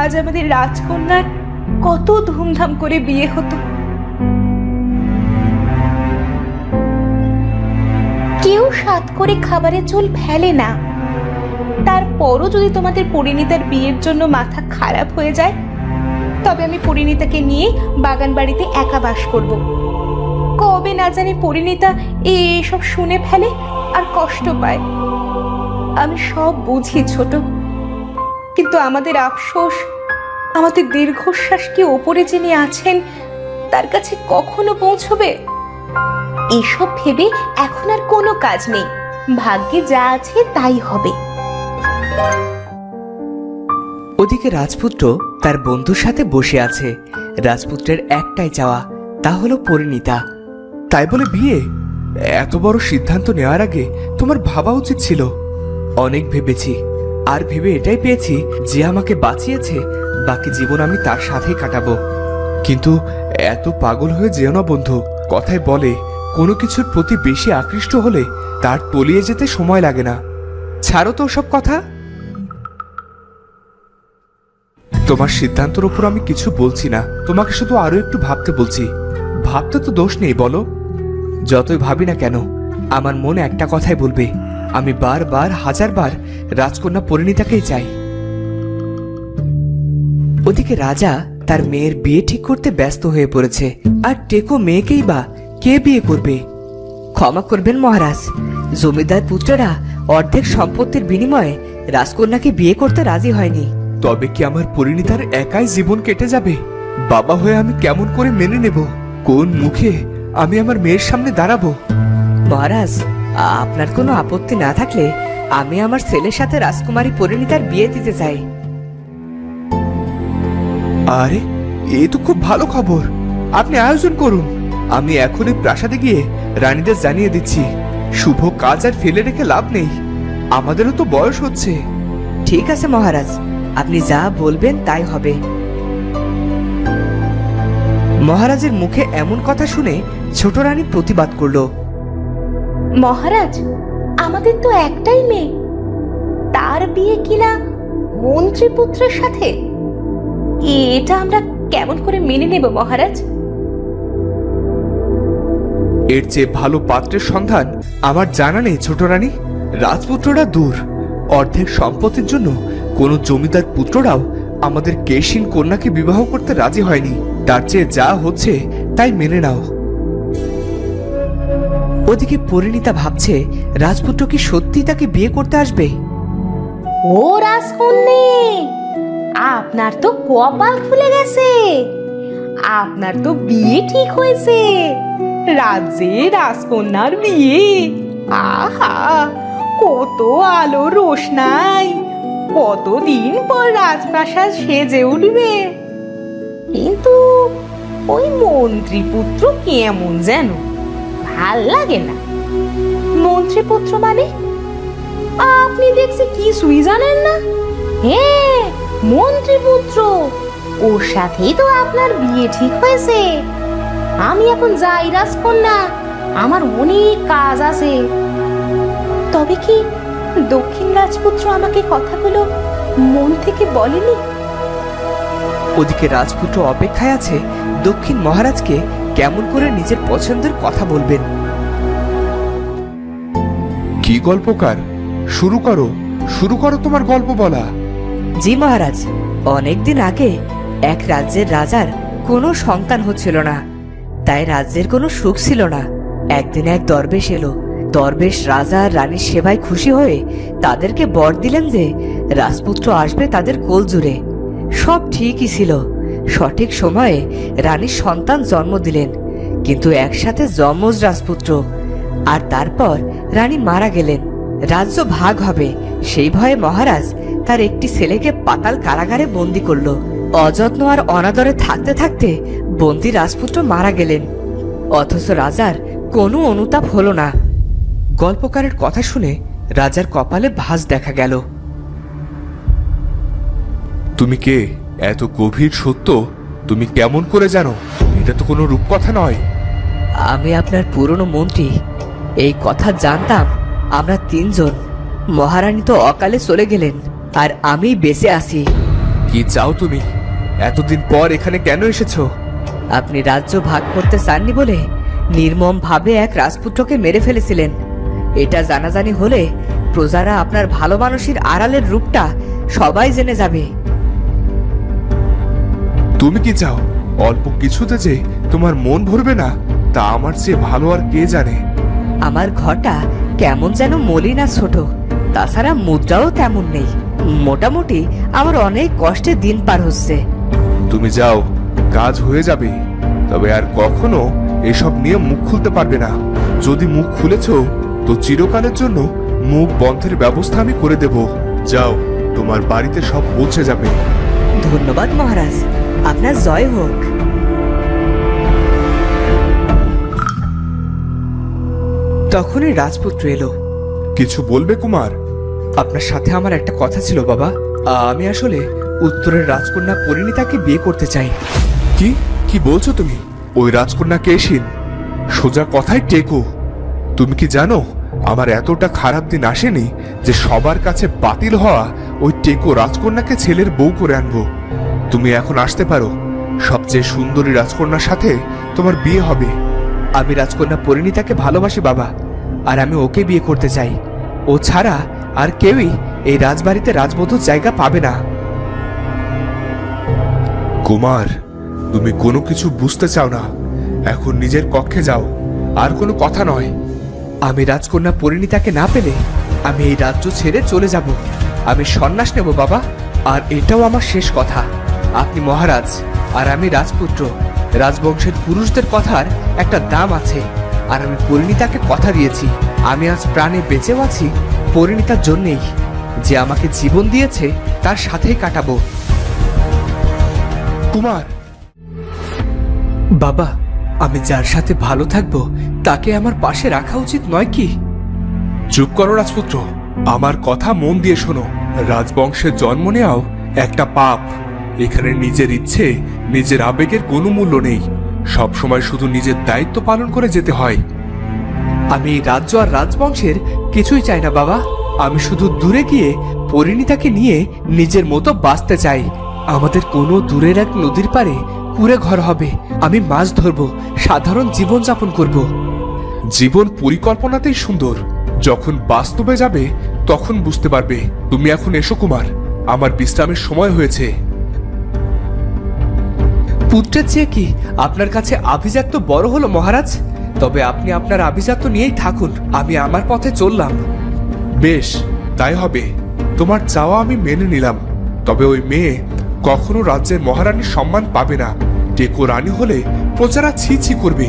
[SPEAKER 2] আজ আমাদের রাজকন্যার কত ধুমধাম করে বিয়ে হতো। কেউ সাত করে খাবারের চুল ফেলে না। তারপরও যদি তোমাদের পরিণীতার বিয়ের জন্য মাথা খারাপ হয়ে যায়, তবে আমি পরিণীতাকে নিয়ে বাগান বাড়িতে একা বাস করব। কবে না জানি পরিণীতা এসব শুনে ফেলে আর কষ্ট পায়। আমি সব বুঝি ছোট, কিন্তু আমাদের আফসোস, আমাদের দীর্ঘশ্বাস কি ওপরে যিনি আছেন তার কাছে কখনো পৌঁছবে? এসব ভেবে এখন আর কোনো কাজ নেই। ভাগ্যে যা আছে তাই হবে।
[SPEAKER 3] ওদিকে রাজপুত্র তার বন্ধুর সাথে বসে আছে। রাজপুত্রের একটাই চাওয়া, তা হলো পরিণীতা।
[SPEAKER 5] তাই বলে বিয়ে? এত বড় সিদ্ধান্ত নেওয়ার আগে তোমার ভাবা উচিত ছিল।
[SPEAKER 3] অনেক ভেবেছি, আর ভেবে এটাই পেয়েছি যে আমাকে বাঁচিয়েছে, বাকি জীবন আমি তার সাথেই কাটাবো।
[SPEAKER 5] কিন্তু এত পাগল হয়ে যেও না বন্ধু। কথায় বলে, কোনো কিছুর প্রতি বেশি আকৃষ্ট হলে তার তলিয়ে যেতে সময় লাগে না। ছাড়ো তো সব কথা। তোমার সিদ্ধান্তের উপর আমি কিছু বলছি না, তোমাকে শুধু আরো একটু ভাবতে বলছি। ভাবতে তো দোষ নেই, বলো।
[SPEAKER 3] যতই ভাবি না কেন, আমার মন একটা কথাই বলবে, আমি বারবার হাজারবার রাজকন্যা পরিণীতাকেই চাই। ওদিকে রাজা তার মেয়ের বিয়ে ঠিক করতে ব্যস্ত হয়ে পড়েছে। আর টেকো মেয়েকেই বা কে বিয়ে করবে? ক্ষমা করবেন মহারাজ, জমিদার পুত্ররা অর্ধেক সম্পত্তির বিনিময়ে রাজকন্যাকে বিয়ে করতে রাজি হয়নি।
[SPEAKER 5] তবে কি আমার পরিণীতার একাই জীবন কেটে যাবে? বাবা হয়ে আমি কেমন করে মেনে নেব? কোন মুখে আমি আমার মেয়ের সামনে দাঁড়াবো?
[SPEAKER 6] মহারাজ, আপনার কোনো আপত্তি না থাকলে আমি আমার ছেলের সাথে রাজকুমারী পরিণীতার বিয়ে দিতে চাই।
[SPEAKER 5] আরে, এ তো খুব ভালো খবর। আপনি আয়োজন করুন। আমি এখনই প্রাসাদে গিয়ে রানীদের জানিয়ে দিচ্ছি। শুভ কাজ আর ফেলে রেখে লাভ নেই, আমাদেরও তো বয়স হচ্ছে।
[SPEAKER 6] ঠিক আছে মহারাজ, আপনি যা বলবেন তাই হবে।
[SPEAKER 3] মহারাজের মুখে এমন কথা শুনে ছোট রানী প্রতিবাদ করলো।
[SPEAKER 2] মহারাজ, আমাদের তো একটাই মেয়ে, তার বিয়ে কিনা মন্ত্রীপুত্রের সাথে? এটা আমরা কেমন করে মেনে নেব মহারাজ?
[SPEAKER 5] এর চেয়ে ভালো পাত্রের সন্ধান আমার জানা নেই ছোট রানী। রাজপুত্ররা দূর, অর্ধেক সম্পত্তির জন্য কোন জমিদার পুত্ররাও আমাদের কেশিন কন্যাকে বিবাহ করতে রাজি হয়নি। তার চেয়ে যা হচ্ছে তাই মেনে নাও।
[SPEAKER 3] ওদিকে পরিণীতা ভাবছে, রাজপুত্র কি সত্যি তাকে বিয়ে করতে আসবে?
[SPEAKER 2] ও রাজকন্যে, আপনার তো কপাল খুলে গেছে। আপনার তো বিয়ে ঠিক হয়েছে। রাজ্যে রাজকন্যার বিয়ে। আহা, কত আলো রোশনাই, কতদিন পর রাজপ্রাসাদ সেজে উঠবে। কিন্তু ওই মন্ত্রীপুত্র কেমন যেন ভাল লাগে না। মন্ত্রীপুত্র মানে? আপনি দেখছি কিছুই জানেন না। হ্যাঁ, মন্ত্রীপুত্র, ওর সাথেই তো আপনার বিয়ে ঠিক হয়েছে। আমি এখন যাই রাজকন্যা, আমার অনেক কাজ আছে। তবে কি দক্ষিণ রাজপুত্র আমাকে কথাগুলো মন থেকে বলেনি?
[SPEAKER 3] ওদিকে রাজপুত্র অপেক্ষায় আছে দক্ষিণ মহারাজকে কেমন করে নিজের পছন্দের কথা বলবেন।
[SPEAKER 5] কি গল্পকার, শুরু করো, শুরু করো তোমার গল্প বলা।
[SPEAKER 6] জি মহারাজ, অনেকদিন আগে এক রাজ্যের রাজার কোনো সন্তান হচ্ছিল না, তাই রাজ্যের কোনো সুখ ছিল না। একদিন এক দরবেশ এলো। দরবেশ রাজা আর রানীর সেবায় খুশি হয়ে তাদেরকে বর দিলেন যে রাজপুত্র আসবে তাদের কোল জুড়ে। সব ঠিকই ছিল। সঠিক সময়ে রানীর সন্তান জন্ম দিলেন, কিন্তু একসাথে যমজ রাজপুত্র। আর তারপর রানী মারা গেলেন। রাজ্য ভাগ হবে সেই ভয়ে মহারাজ তার একটি ছেলেকে পাতাল কারাগারে বন্দি করলো। অযত্ন আর অনাদরে থাকতে থাকতে বন্দি রাজপুত্র মারা গেলেন। অথচ রাজার কোনো অনুতাপ হলো না।
[SPEAKER 3] গল্পকারের কথা শুনে রাজার কপালে ভাঁজ দেখা গেল।
[SPEAKER 5] তুমি কে? এত গভীর সত্য তুমি কেমন করে জানো? এটা তো কোনো রূপকথা নয়।
[SPEAKER 6] আমি আপনার পুরনো মন্ত্রী। এই কথা জানতাম আমরা তিনজন। মহারানী তো অকালে চলে গেলেন, আর আমি বেঁচে আছি।
[SPEAKER 3] কি চাও তুমি? এতদিন পর এখানে কেন এসেছো?
[SPEAKER 6] আপনি রাজ্য ভাগ করতে চাননি বলে নির্মম ভাবে এক রাজপুত্রকে মেরে ফেলেছিলেন। এটা জানাজানি হলে প্রজারা আপনার ভালো মানুষের আড়ালের রূপটা সবাই জেনে যাবে।
[SPEAKER 5] তুমি কি চাও অল্প কিছুতে যে তোমার মন ভরবে না, তা আমার চেয়ে ভালো আর কে জানে।
[SPEAKER 6] আমার ঘরটা কেমন যেন মলিন আর ছোট, তাছাড়া মুদ্রাও তেমন নেই। মোটামুটি আমার অনেক কষ্টে দিন পার হচ্ছে।
[SPEAKER 5] তুমি যাও, কাজ হয়ে যাবে। তবে আর কখনো এসব নিয়ে মুখ খুলতে পারবে না। যদি মুখ খুলেছ তো চিরকালের জন্য মুখ বন্ধের ব্যবস্থা আমি করে দেব। যাও, তোমার বাড়িতে সব পৌঁছে যাবে।
[SPEAKER 6] ধন্যবাদ মহারাজ, আপনার জয় হোক।
[SPEAKER 3] তখনই রাজপুত্র এলো।
[SPEAKER 5] কিছু বলবে কুমার?
[SPEAKER 3] আপনার সাথে আমার একটা কথা ছিল বাবা। আমি আসলে উত্তরের রাজকন্যা পরিণীতাকে বিয়ে করতে চাই।
[SPEAKER 5] কি কি বলছো তুমি? ওই রাজকন্যা কেশিন? সোজা কথাই টেকো। তুমি কি জানো আমার এতটা খারাপ দিন আসেনি যে সবার কাছে বাতিল হওয়া ওই টেকো রাজকন্যাকে ছেলের বউ করে আনবো। তুমি এখন আসতে পারো। সবচেয়ে সুন্দরী রাজকন্যার সাথে তোমার বিয়ে হবে।
[SPEAKER 3] আমি রাজকন্যা পরিণীতাকে ভালোবাসি বাবা, আর আমি ওকে বিয়ে করতে চাই। ও ছাড়া আর কেউই এই রাজবাড়িতে রাজবধূর জায়গা পাবে না।
[SPEAKER 5] কুমার, তুমি কোনো কিছু বুঝতে চাও না। এখন নিজের কক্ষে যাও, আর কোনো কথা নয়।
[SPEAKER 3] আমি রাজকন্যা পরিণীতাকে না পেলে আমি এই রাজ্য ছেড়ে চলে যাব। আমি সন্ন্যাস নেব বাবা, আর এটাও আমার শেষ কথা। আপনি মহারাজ আর আমি রাজপুত্র। রাজবংশের পুরুষদের কথার একটা দাম আছে, আর আমি পরিণীতাকে কথা দিয়েছি আমি আজ প্রাণে বেঁচেও আছি পরিণীতার জন্যেই। যে আমাকে জীবন দিয়েছে তার সাথেই কাটাবো।
[SPEAKER 5] কুমার,
[SPEAKER 3] বাবা, আমি যার সাথে ভালো থাকবো তাকে আমার পাশে রাখা উচিত নয় কি?
[SPEAKER 5] চুপ করো রাজপুত্র। আমার কথা মন দিয়ে শোনো। রাজবংশের জন্ম নেওয়াও একটা পাপ। এখানে নিজের ইচ্ছে, নিজের আবেগের কোনো মূল্য নেই। সবসময় শুধু নিজের দায়িত্ব পালন করে যেতে হয়।
[SPEAKER 3] আমি এই রাজ্য আর রাজবংশের কিছুই চাই না বাবা। আমি শুধু দূরে গিয়ে পরিণীতাকে নিয়ে নিজের মতো বাঁচতে চাই। আমাদের কোনো দূরের এক নদীর পাড়ে কুঁড়ে ঘর হবে। আমি মাছ ধরবো, সাধারণ জীবন যাপন করব।
[SPEAKER 5] জীবন পরিকল্পনাতেই সুন্দর, যখন বাস্তবে যাবে তখন বুঝতে পারবে। তুমি এখন এসো কুমার, আমার বিশ্রামের সময় হয়েছে।
[SPEAKER 3] পুত্রের চেয়ে কি আপনার কাছে আভিজাত্য বড় হলো মহারাজ? তবে আপনি আপনার আভিজাত্য নিয়েই থাকুন, আমি আমার পথে চললাম।
[SPEAKER 5] বেশ, তাই হবে। তোমার চাওয়া আমি মেনে নিলাম। তবে ওই মেয়ে কখনো রাজ্যের মহারানীর সম্মান পাবে না। টেকো রানী হলে প্রজারা ছি ছি করবে,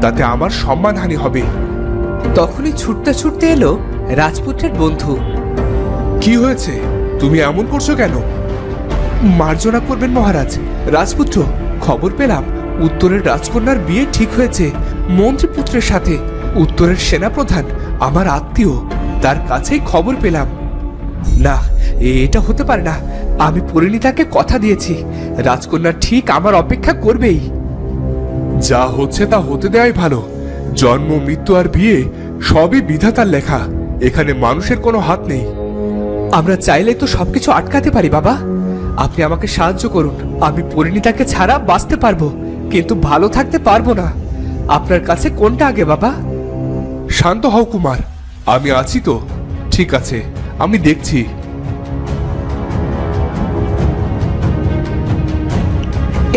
[SPEAKER 5] তাতে আমার সম্মানহানি হবে।
[SPEAKER 3] তখনই ছুটতে ছুটতে এলো রাজপুত্রের বন্ধু।
[SPEAKER 5] কি হয়েছে? তুমি এমন করছো কেন?
[SPEAKER 3] মার্জনা করবেন মহারাজ। রাজপুত্র, খবর পেলাম উত্তরের রাজকন্যার বিয়ে ঠিক হয়েছে মন্ত্রীপুত্রের সাথে। উত্তরের সেনাপ্রধান আমার আত্মীয়, তার কাছেই খবর পেলাম। না, এটা হতে পারে না। আমি পরিণীতাকে কথা দিয়েছি রাজকন্যা ঠিক আমার অপেক্ষা করবেই।
[SPEAKER 5] যা হচ্ছে তা হতে দেওয়াই ভালো। জন্ম, মৃত্যু আর বিয়ে সবই বিধাতার লেখা। এখানে মানুষের কোনো হাত নেই।
[SPEAKER 3] আমরা চাইলে তো সবকিছু আটকাতে পারি বাবা। আপনি আমাকে সাহায্য করুন। আমি পরিণীতাকে ছাড়া বাঁচতে পারবো, কিন্তু ভালো থাকতে পারবো না। আপনার কাছে কোনটা আগে বাবা?
[SPEAKER 5] শান্ত হও কুমার, আমি আছি তো। ঠিক আছে, আমি দেখছি।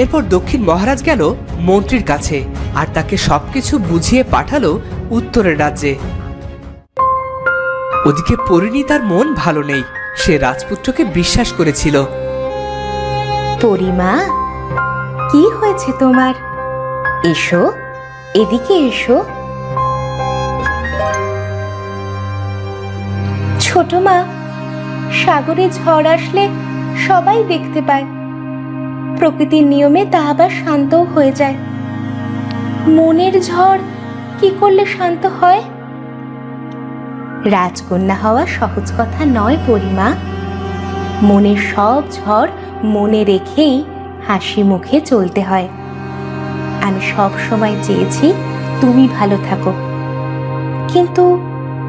[SPEAKER 3] এরপর দক্ষিণ মহারাজ গেল মন্ত্রীর কাছে, আর তাকে সবকিছু বুঝিয়ে পাঠালো উত্তরের রাজ্যে। ওদিকে পরিণীতার মন ভালো নেই। সে রাজপুত্রকে বিশ্বাস করেছিল।
[SPEAKER 2] পরিমা, কি হয়েছে তোমার? এসো, এদিকে এসো। ছোট মা, সাগরে ঝড় আসলে সবাই দেখতে পায়। প্রকৃতির নিয়মে তা আবার শান্তও হয়ে যায়। মনের ঝড় কি করলে শান্ত হয়? রাজকন্যা হওয়া সহজ কথা নয় পরিমা। মনের সব ঝড় মনে রেখেই হাসি মুখে চলতে হয়। আমি সব সময় চেয়েছি তুমি ভালো থাকো, কিন্তু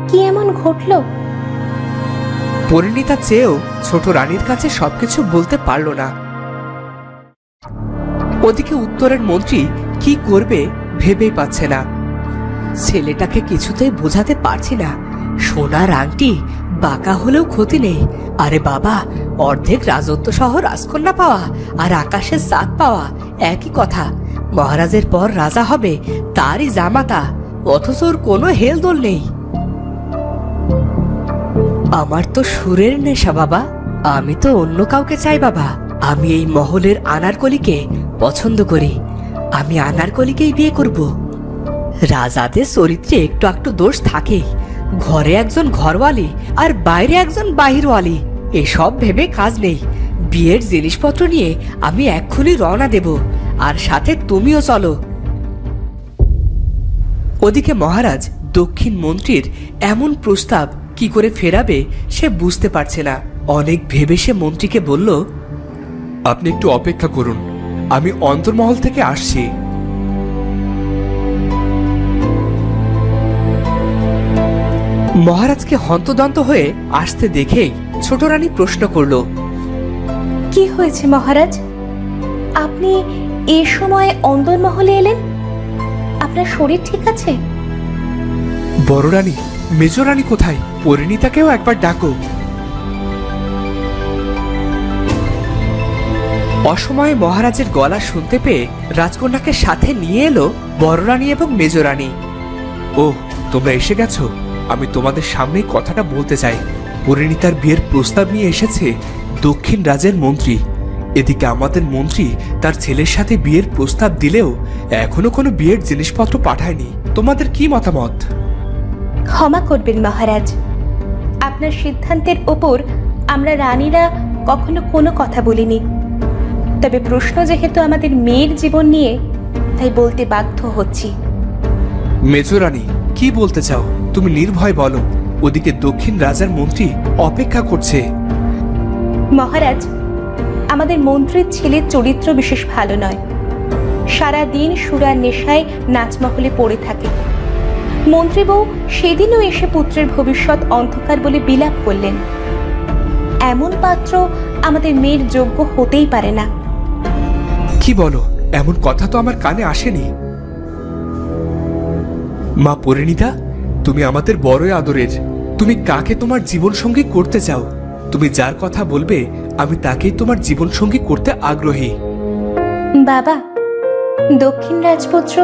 [SPEAKER 2] কি এমন ঘটলো?
[SPEAKER 3] পরিণীতা চেয়েও ছোট রানীর কাছে সবকিছু বলতে পারল না। ওদিকে উত্তরের মন্ত্রী কি করবে ভেবেই পাচ্ছে না। ছেলেটাকে কিছুতেই বোঝাতে পারছি না, সোনার আংটি বাঁকা হলেও ক্ষতি নেই। আরে বাবা, অর্ধেক রাজত্ব সহ রাজকন্যা পাওয়া আর আকাশের চাঁদ পাওয়া একই কথা। মহারাজের পর রাজা হবে তারই জামাতা, অথচ ওর কোনো হেলদোল নেই। আমার তো সুরের নেশা বাবা, আমি তো অন্য কাউকে চাই বাবা। আমি এই মহলের আনারকলিকে পছন্দ করি, আমি আনারকলিকেই বিয়ে করব। রাজাদের চরিত্রে একটু একটু দোষ থাকেই, ঘরে একজন ঘরওয়ালি আর বাইরে একজন বাহিরওয়ালি, এসব ভেবে কাজ নেই। বিয়ের জিনিসপত্র নিয়ে আমি এক্ষুনি রওনা দেব, আর সাথে তুমিও চলো। ওদিকে মহারাজ দক্ষিণ মন্ত্রীর এমন প্রস্তাব কি করে ফেরাবে সে বুঝতে পারছে না। অনেক ভেবে সে মন্ত্রীকে বলল,
[SPEAKER 5] আপনি একটু অপেক্ষা করুন, আমি অন্তর্মহল থেকে আসছি।
[SPEAKER 3] মহারাজকে হন্তদন্ত হয়ে আসতে দেখেই ছোট রানী প্রশ্ন করল,
[SPEAKER 2] কি হয়েছে মহারাজ? আপনি এ সময় অন্দরমহলে এলেন? আপনার শরীর ঠিক আছে?
[SPEAKER 5] বড় রানী, মেজ রানী কোথায়? পরিণীতাকেও একবার ডাকো।
[SPEAKER 3] অসময়ে মহারাজের গলা শুনতে পেয়ে রাজকন্যাকে সাথে নিয়ে এলো বড় রানী এবং মেজ রানী।
[SPEAKER 5] ও, তোমরা এসে গেছো। আমি তোমাদের সামনেই কথাটা বলতে চাই। পরিণীতার বিয়ের প্রস্তাব নিয়ে এসেছে দক্ষিণ রাজের মন্ত্রী। এদিকে আমাদের মন্ত্রী তার ছেলের সাথে বিয়ের প্রস্তাব দিলেও এখনো কোনো বিয়ের জিনিসপত্র পাঠায়নি। তোমাদের কি মতামত?
[SPEAKER 2] ক্ষমা করবেন মহারাজ, আপনার সিদ্ধান্তের ওপর আমরা রানীরা কখনো কোনো কথা বলিনি। তবে প্রশ্ন যেহেতু আমাদের মেয়ের জীবন নিয়ে, তাই বলতে বাধ্য হচ্ছি।
[SPEAKER 5] মেজ রানী, কি বলতে চাও? তুমি নির্ভয় বলো। ওদিকে দক্ষিণ রাজার মন্ত্রী অপেক্ষা করছে।
[SPEAKER 2] মহারাজ, আমাদের মন্ত্রীর ছেলের চরিত্র বিশেষ ভালো নয়। সারা দিন সুরার নেশায় নাচমহলে পড়ে থাকে। মন্ত্রী বউ সেদিনও এসে পুত্রের ভবিষ্যৎ অন্ধকার বলে বিলাপ করলেন। এমন পাত্র আমাদের মেয়ের যোগ্য হতেই পারে না।
[SPEAKER 5] কি বলো? এমন কথা তো আমার কানে আসেনি। মা পরিণীতা, তুমি আমাদের বড়ই আদরের। তুমি কাকে তোমার জীবন সঙ্গী করতে চাও? তুমি যার কথা বলবে আমি তাকেই তোমার জীবন সঙ্গী করতে আগ্রহী।
[SPEAKER 2] বাবা, দক্ষিণ রাজপুত্র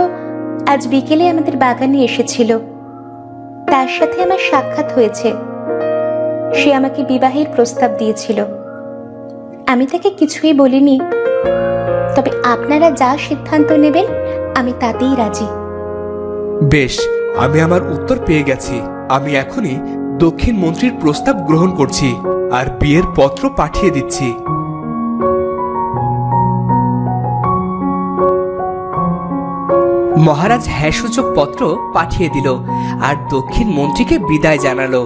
[SPEAKER 2] আজ বিকেলে আমাদের বাগানে এসেছিল। তার সাথে আমার সাক্ষাৎ হয়েছে। সে আমাকে বিবাহের প্রস্তাব দিয়েছিল। আমি তাকে কিছুই বলিনি। তবে আপনারা যা সিদ্ধান্ত নেবেন আমি তাতেই রাজি।
[SPEAKER 5] বেশ, আমি আমার উত্তর পেয়ে গেছি। আমি এখনই দক্ষিণ মন্ত্রীর প্রস্তাব গ্রহণ করছি আর বিয়ের পত্র পাঠিয়ে দিচ্ছি।
[SPEAKER 3] মহারাজ হ্যাঁ সূচক পত্র পাঠিয়ে দিল আর দক্ষিণ মন্ত্রীকে বিদায় জানালো।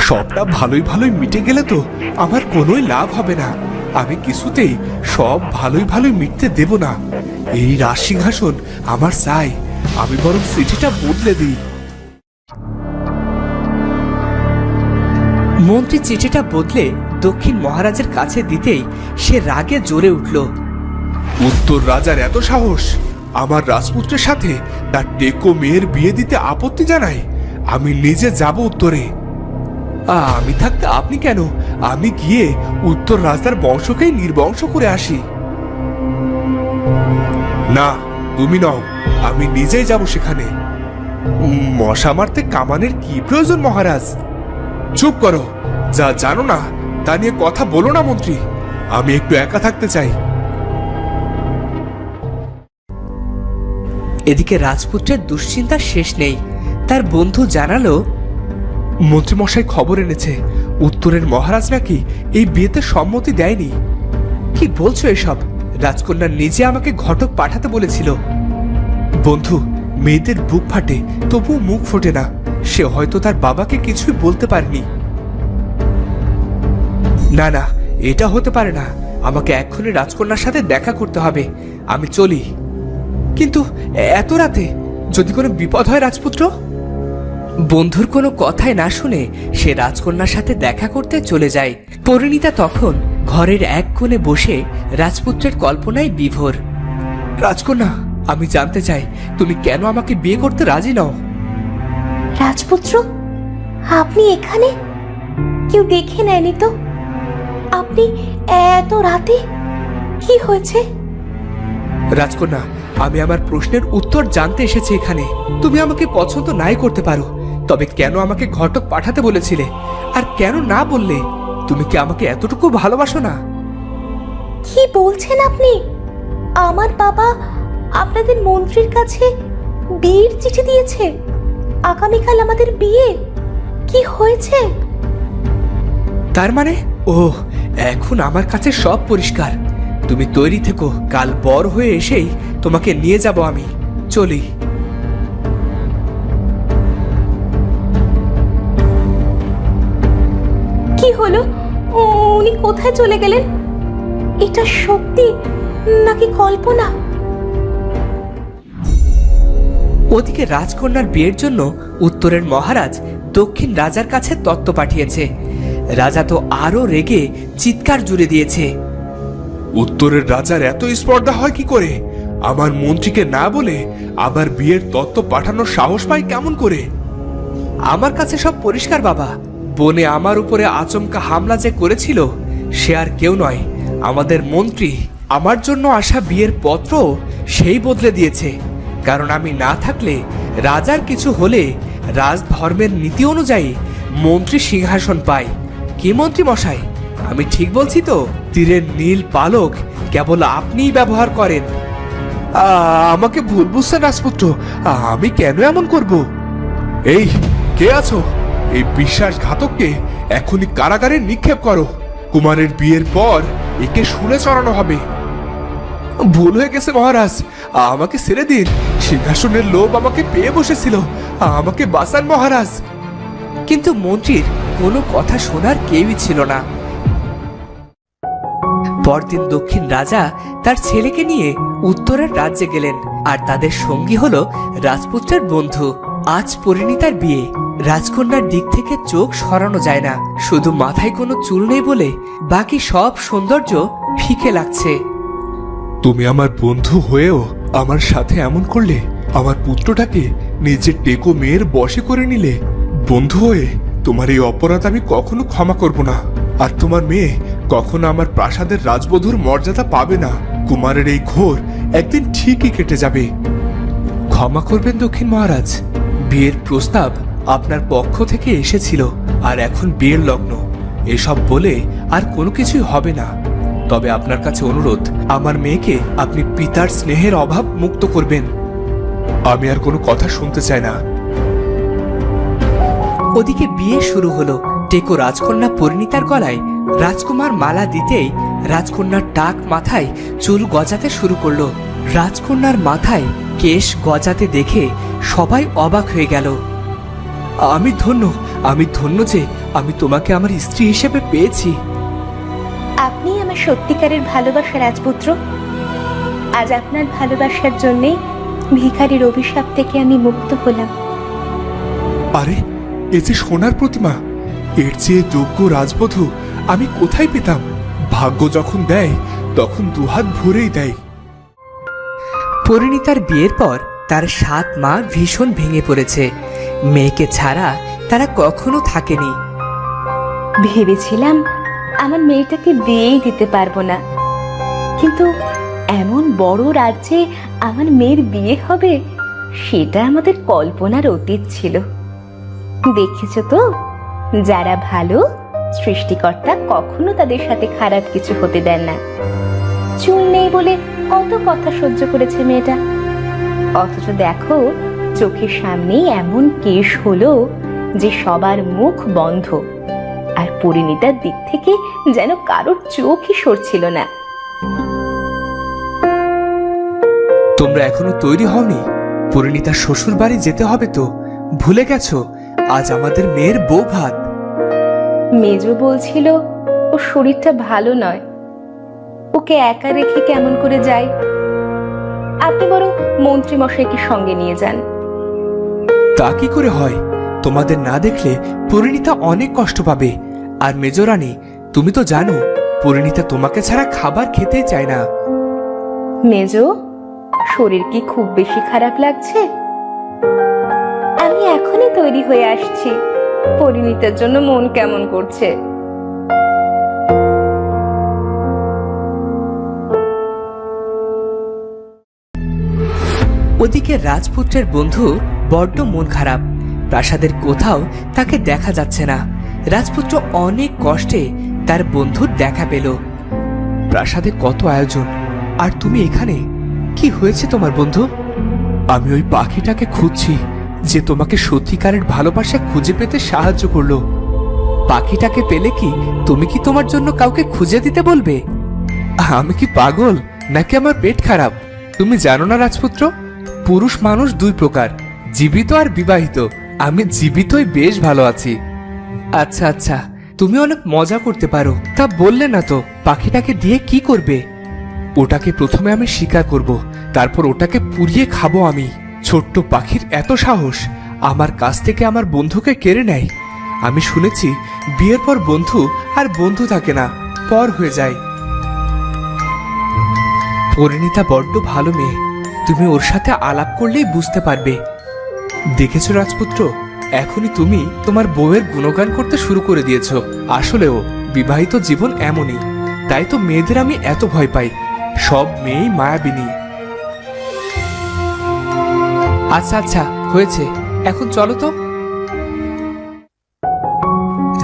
[SPEAKER 5] সবটা ভালোই ভালোই মিটে গেলে তো আমার কোনোই লাভ হবে না। আমি কিছুতেই সব ভালোই ভালোই মিটতে দেব না। এই রাজসিংহাসন আমার চাই। আমি বরং চিঠিটা বদলে দিই।
[SPEAKER 3] মন্ত্রী চিঠিটা বদলে দক্ষিণ মহারাজের কাছে দিতেই সে রাগে জ্বলে উঠল।
[SPEAKER 5] উত্তর রাজার এত সাহস! আমার রাজপুত্রের সাথে তার টেকো মেয়ের বিয়ে দিতে আপত্তি জানায়। আমি নিজে যাব উত্তরে। আমি থাকতে আপনি কেন? আমি গিয়ে উত্তর রাজার বংশকেই নির্বংশ করে আসি। না, তুমি নও, আমি নিজেই যাব সেখানে। মশা মারতে কামানের কি প্রয়োজন মহারাজ? চুপ করো, যা জানো না তা নিয়ে কথা বলো না মন্ত্রী। আমি একটু একা থাকতে চাই।
[SPEAKER 3] এদিকে রাজপুত্রের দুশ্চিন্তার শেষ নেই। তার বন্ধু জানালো,
[SPEAKER 5] মন্ত্রীমশাই খবর এনেছে উত্তরের মহারাজ নাকি এই বিয়েতে সম্মতি দেয়নি।
[SPEAKER 3] কি বলছো এসব?
[SPEAKER 1] রাজকন্যা নিজে আমাকে ঘটক পাঠাতে বলেছিল। বন্ধু, মেয়েদের বুক ফাটে তবুও মুখ ফোটে না। সে হয়তো তার বাবাকে কিছুই বলতে পারেনি। না না, এটা হতে পারে না। আমাকে এক্ষুনি রাজকন্যার সাথে দেখা করতে হবে। আমি চলি। কিন্তু এত রাতে যদি কোনো বিপদ হয় রাজপুত্র?
[SPEAKER 3] বন্ধুর কোনো কথাই না শুনে সে রাজকন্যার সাথে দেখা করতে চলে যায়। পরিণীতা তখন ঘরের এক কোণে বসে রাজপুত্রের কল্পনায় বিভোর।
[SPEAKER 1] রাজকন্যা, আমি জানতে চাই তুমি কেন আমাকে বিয়ে করতে রাজি নও?
[SPEAKER 2] রাজপুত্র, আপনি এখানে? কেউ দেখে নেয়নি তো? আপনি এত রাতে? কি হয়েছে?
[SPEAKER 1] রাজকন্যা, আমি আমার প্রশ্নের উত্তর জানতে এসেছি এখানে। তুমি আমাকে পছন্দ নাই করতে পারো, তবে কেন আমাকে ঘটক পাঠাতে বলেছিলে? আর কেন না বললে? তুমি কি আমাকে এতটুকু ভালোবাসো না?
[SPEAKER 2] কি বলছেন আপনি? আমার বাবা আপনাদের মন্ত্রীর কাছে বিয়ের চিঠি দিয়েছে। আগামীকাল আমাদের বিয়ে। কি হয়েছে?
[SPEAKER 1] তার মানে ও, এখন আমার কাছে সব পরিষ্কার। তুমি তৈরি থেকো, কাল বড় হয়ে এসেই তোমাকে নিয়ে যাব আমি। চলি।
[SPEAKER 2] কি হলো? উনি কোথায় চলে গেলেন? এটা সত্যি নাকি কল্পনা?
[SPEAKER 3] ওদিকে রাজকন্যার বিয়ের জন্য উত্তরের মহারাজ দক্ষিণ রাজার কাছে তত্ত্ব পাঠিয়েছে। রাজা তো আরো রেগে চিৎকার জুড়ে দিয়েছে।
[SPEAKER 5] উত্তরের রাজার এত স্পর্ধা হয় কি করে? আমার মন্ত্রীকে না বলে আবার বিয়ের তত্ত্ব পাঠানোর সাহস পায় কেমন করে?
[SPEAKER 1] আমার কাছে সব পরিষ্কার বাবা। বনে আমার উপরে আচমকা হামলা যে করেছিল সে আর কেউ নয়, আমাদের মন্ত্রী। আমার জন্য আসা বিয়ের পত্র সেই বদলে দিয়েছে। কারণ আমি না থাকলে রাজার কিছু হলে রাজধর্মের নীতি অনুযায়ী মন্ত্রী সিংহাসন পায়। কি মন্ত্রী মশাই, আমি ঠিক বলছি তো? তীরের নীল পালক কেবল আপনিই ব্যবহার করেন। আমাকে ভুল বুঝছেন রাজপুত্র। আমি কেন এমন করব?
[SPEAKER 5] এই, কে আছো? এই বিশ্বাসঘাতককে এখনই কারাগারে নিক্ষেপ করো। কুমারের বিয়ের পর একে শুনে চড়ানো হবে।
[SPEAKER 1] ভুল হয়ে গেছে মহারাজ, আমাকে ছেড়ে দিন। সিংহাসনের লোভ আমাকে পেয়ে বসেছিল। আমাকে বাঁচান মহারাজ। কিন্তু মন্ত্রীর কোনো কথা শোনার কেউই ছিল না। পরদিন দক্ষিণ রাজা তার ছেলেকে নিয়ে উত্তরের রাজ্যে গেলেন, আর তাদের সঙ্গী হলো রাজপুত্রের বন্ধু। আজ পরিণীতার বিয়ে। রাজকন্যার দিক থেকে চোখ সরানো যায় না। শুধু মাথায় কোনো চুল নেই বলে বাকি সব সৌন্দর্য ফিকে লাগছে।
[SPEAKER 5] তুমি আমার বন্ধু হয়েও আমার সাথে এমন করলে। আমার পুত্রটাকে নিজের টেকো মেয়ের বশে করে নিলে। বন্ধু হয়ে তোমার এই অপরাধ আমি কখনো ক্ষমা করব না। আর তোমার মেয়ে কখনো আমার প্রাসাদের রাজবধূর মর্যাদা পাবে না। কুমারের এই ঘোর একদিন ঠিকই কেটে যাবে।
[SPEAKER 1] ক্ষমা করবেন দক্ষিণ মহারাজ। বিয়ের প্রস্তাব আপনার পক্ষ থেকে এসেছিল, আর এখন বিয়ের লগ্ন। এসব বলে আর কোনো কিছুই হবে না। তবে আপনার কাছে অনুরোধ, আমার মেয়েকে আপনি পিতার স্নেহের অভাব মুক্ত করবেন।
[SPEAKER 5] আমি আর কোনো কথা শুনতে চাই না।
[SPEAKER 3] ওদিকে বিয়ে শুরু হলো। টেকো রাজকন্যা পরিণীতার গলায় রাজকুমার মালা দিতেই রাজকন্যার টাক মাথায় চুল গজাতে শুরু করলো। রাজকন্যার মাথায় কেশ গজাতে দেখে সবাই অবাক হয়ে গেল।
[SPEAKER 1] আমি ধন্য যে আমি তোমাকে আমার স্ত্রী হিসেবে পেয়েছি।
[SPEAKER 2] আপনি আমার সত্যিকারের ভালোবাসা রাজপুত্র। আজ আপনার ভালোবাসার জন্যে ভিখারির অভিশাপ থেকে আমি মুক্ত হলাম।
[SPEAKER 5] আরে, এ যে সোনার প্রতিমা। এর চেয়ে যোগ্য রাজবধূ আমি কোথায় পেতাম? ভাগ্য যখন দেয় তখন দুহাত ভরেই দেয়।
[SPEAKER 3] পরিণীতার বিয়ের পর তার 7 মা ভীষণ ভেঙে পড়েছে। মেয়েকে ছাড়া তারা কখনো থাকেনি।
[SPEAKER 2] ভেবেছিলাম আমার মেয়েটাকে বিয়েই দিতে পারবো না, কিন্তু এমন বড় রাজ্যে আমার মেয়ের বিয়ে হবে সেটা আমাদের কল্পনার অতীত ছিল। দেখেছো তো, যারা ভালো সৃষ্টিকর্তা কখনো তাদের সাথে খারাপ কিছু হতে দেন না। চুল নেই বলে কত কথা সহ্য করেছে মেয়েটা, অথচ দেখো চোখের সামনেই এমন কেশ হলো যে সবার মুখ বন্ধ। আর পরিণীতার দিক থেকে যেন কারোর চোখই সরছিল না।
[SPEAKER 1] তোমরা এখনো তৈরি হওনি? পরিণীতার শ্বশুর বাড়ি যেতে হবে তো, ভুলে গেছো আজ আমাদের মেয়ের বউ ভাত।
[SPEAKER 2] মেজো বলছিল ওর শরীরটা ভালো নয়, ওকে একা রেখে কেমন করে যায়। আপনি বরং মন্ত্রী মশাইকে সঙ্গে নিয়ে যান।
[SPEAKER 1] তা কি করে হয়? তোমাদের না দেখলে পরিণীতা অনেক কষ্ট পাবে। আর মেজরানী, তুমি তো জানো পরিণীতা তোমাকে ছাড়া খাবার খেতেই চায় না।
[SPEAKER 2] মেজো, শরীর কি খুব বেশি খারাপ লাগছে? আমি এখনই তৈরি হয়ে আসছি। পরিণীতার জন্য মন কেমন করছে।
[SPEAKER 3] ওদিকে রাজপুত্রের বন্ধু বড্ড মন খারাপ। প্রাসাদের কোথাও তাকে দেখা যাচ্ছে না। রাজপুত্র অনেক কষ্টে তার বন্ধুর দেখা পেল।
[SPEAKER 1] প্রাসাদে কত আয়োজন, আর তুমি এখানে? কি হয়েছে তোমার বন্ধু? আমি ওই পাখিটাকে খুঁজছি যে তোমাকে সত্যিকারের ভালোবাসা খুঁজে পেতে সাহায্য করলো।
[SPEAKER 3] পাখিটাকে পেলে কি তুমি কি তোমার জন্য কাউকে খুঁজে দিতে বলবে?
[SPEAKER 1] আমি কি পাগল নাকি আমার পেট খারাপ? তুমি জানো না রাজপুত্র, পুরুষ মানুষ দুই প্রকার, জীবিত আর বিবাহিত। আমি জীবিতই বেশ ভালো আছি। আচ্ছা আচ্ছা, তুমি অনেক মজা করতে পারো। তা বললে না তো, পাখিটাকে দিয়ে কি করবে? ওটাকে প্রথমে আমি শিকার করব, তারপর ওটাকে পুড়িয়ে খাবো আমি। ছোট্ট পাখির এত সাহস আমার কাছ থেকে আমার বন্ধুকে কেড়ে নেয়। আমি শুনেছি বিয়ের পর বন্ধু আর বন্ধু থাকে না, পর হয়ে যায়। পরিণীতা বড্ড ভালো মেয়ে, তুমি ওর সাথে আলাপ করলেই বুঝতে পারবে। দেখেছো রাজপুত্র, এখনই তুমি তোমার বউয়ের গুণগান করতে শুরু করে দিয়েছো। আসলেও বিবাহিত জীবন এমনই, তাই তো মেয়েদের আমি এত ভয় পাই। সব মেয়েই মায়াবিনী। আচ্ছা আচ্ছা, হয়েছে, এখন চলো তো।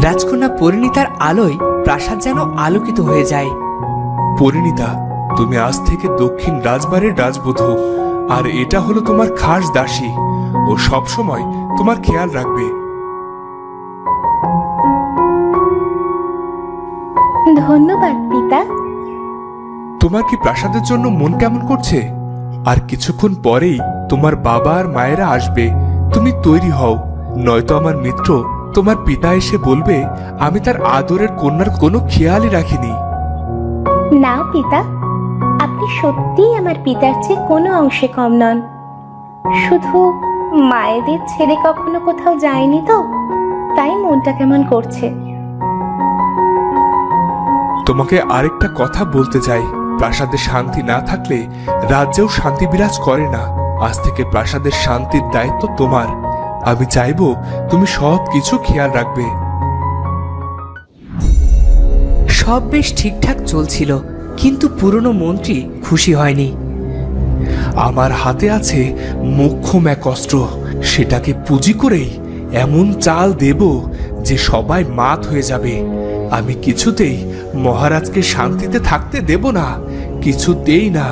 [SPEAKER 3] রাজকন্যা পরিণীতার আলোয় প্রাসাদ যেন আলোকিত হয়ে যায়।
[SPEAKER 5] পরিণীতা, তুমি আজ থেকে দক্ষিণ রাজবাড়ির রাজবধূ, আর এটা হলো তোমার খাস দাসী। ও সব সময় তোমার খেয়াল রাখবে।
[SPEAKER 2] ধন্যবাদ পিতা।
[SPEAKER 5] তোমার কি প্রাসাদের জন্য মন কেমন করছে? আর কিছুক্ষণ পরেই তোমার বাবা আর মায়েরা আসবে। তুমি তৈরি হও, নয়তো আমার মিত্র তোমার পিতা এসে বলবে আমি তার আদরের কন্যার কোনো খেয়ালই রাখিনি।
[SPEAKER 2] না পিতা, আপনি সত্যিই আমার পিতার চেয়ে কোনো অংশে কম নন। শুধু মায়েদের ছেড়ে কখনো কোথাও যায়নি তো, তাই মনটা কেমন করছে।
[SPEAKER 5] তোমাকে আরেকটা কথা বলতে চাই, প্রাসাদে শান্তি না থাকলে রাজ্যেও শান্তি বিরাজ করে না। আজ থেকে প্রাসাদের শান্তির দায়িত্ব তোমার। আমি চাইবো তুমি সব কিছু খেয়াল রাখবে।
[SPEAKER 3] সব বেশ ঠিকঠাক চলছিল, কিন্তু পুরনো মন্ত্রী খুশি হয়নি।
[SPEAKER 5] আমার হাতে আছে মোক্ষম এক অস্ত্র, সেটাকে পুঁজি করেই এমন চাল দেব যে সবাই মাত হয়ে যাবে। আমি কিছুতেই মহারাজকে শান্তিতে থাকতে দেব না, কিছুতেই না।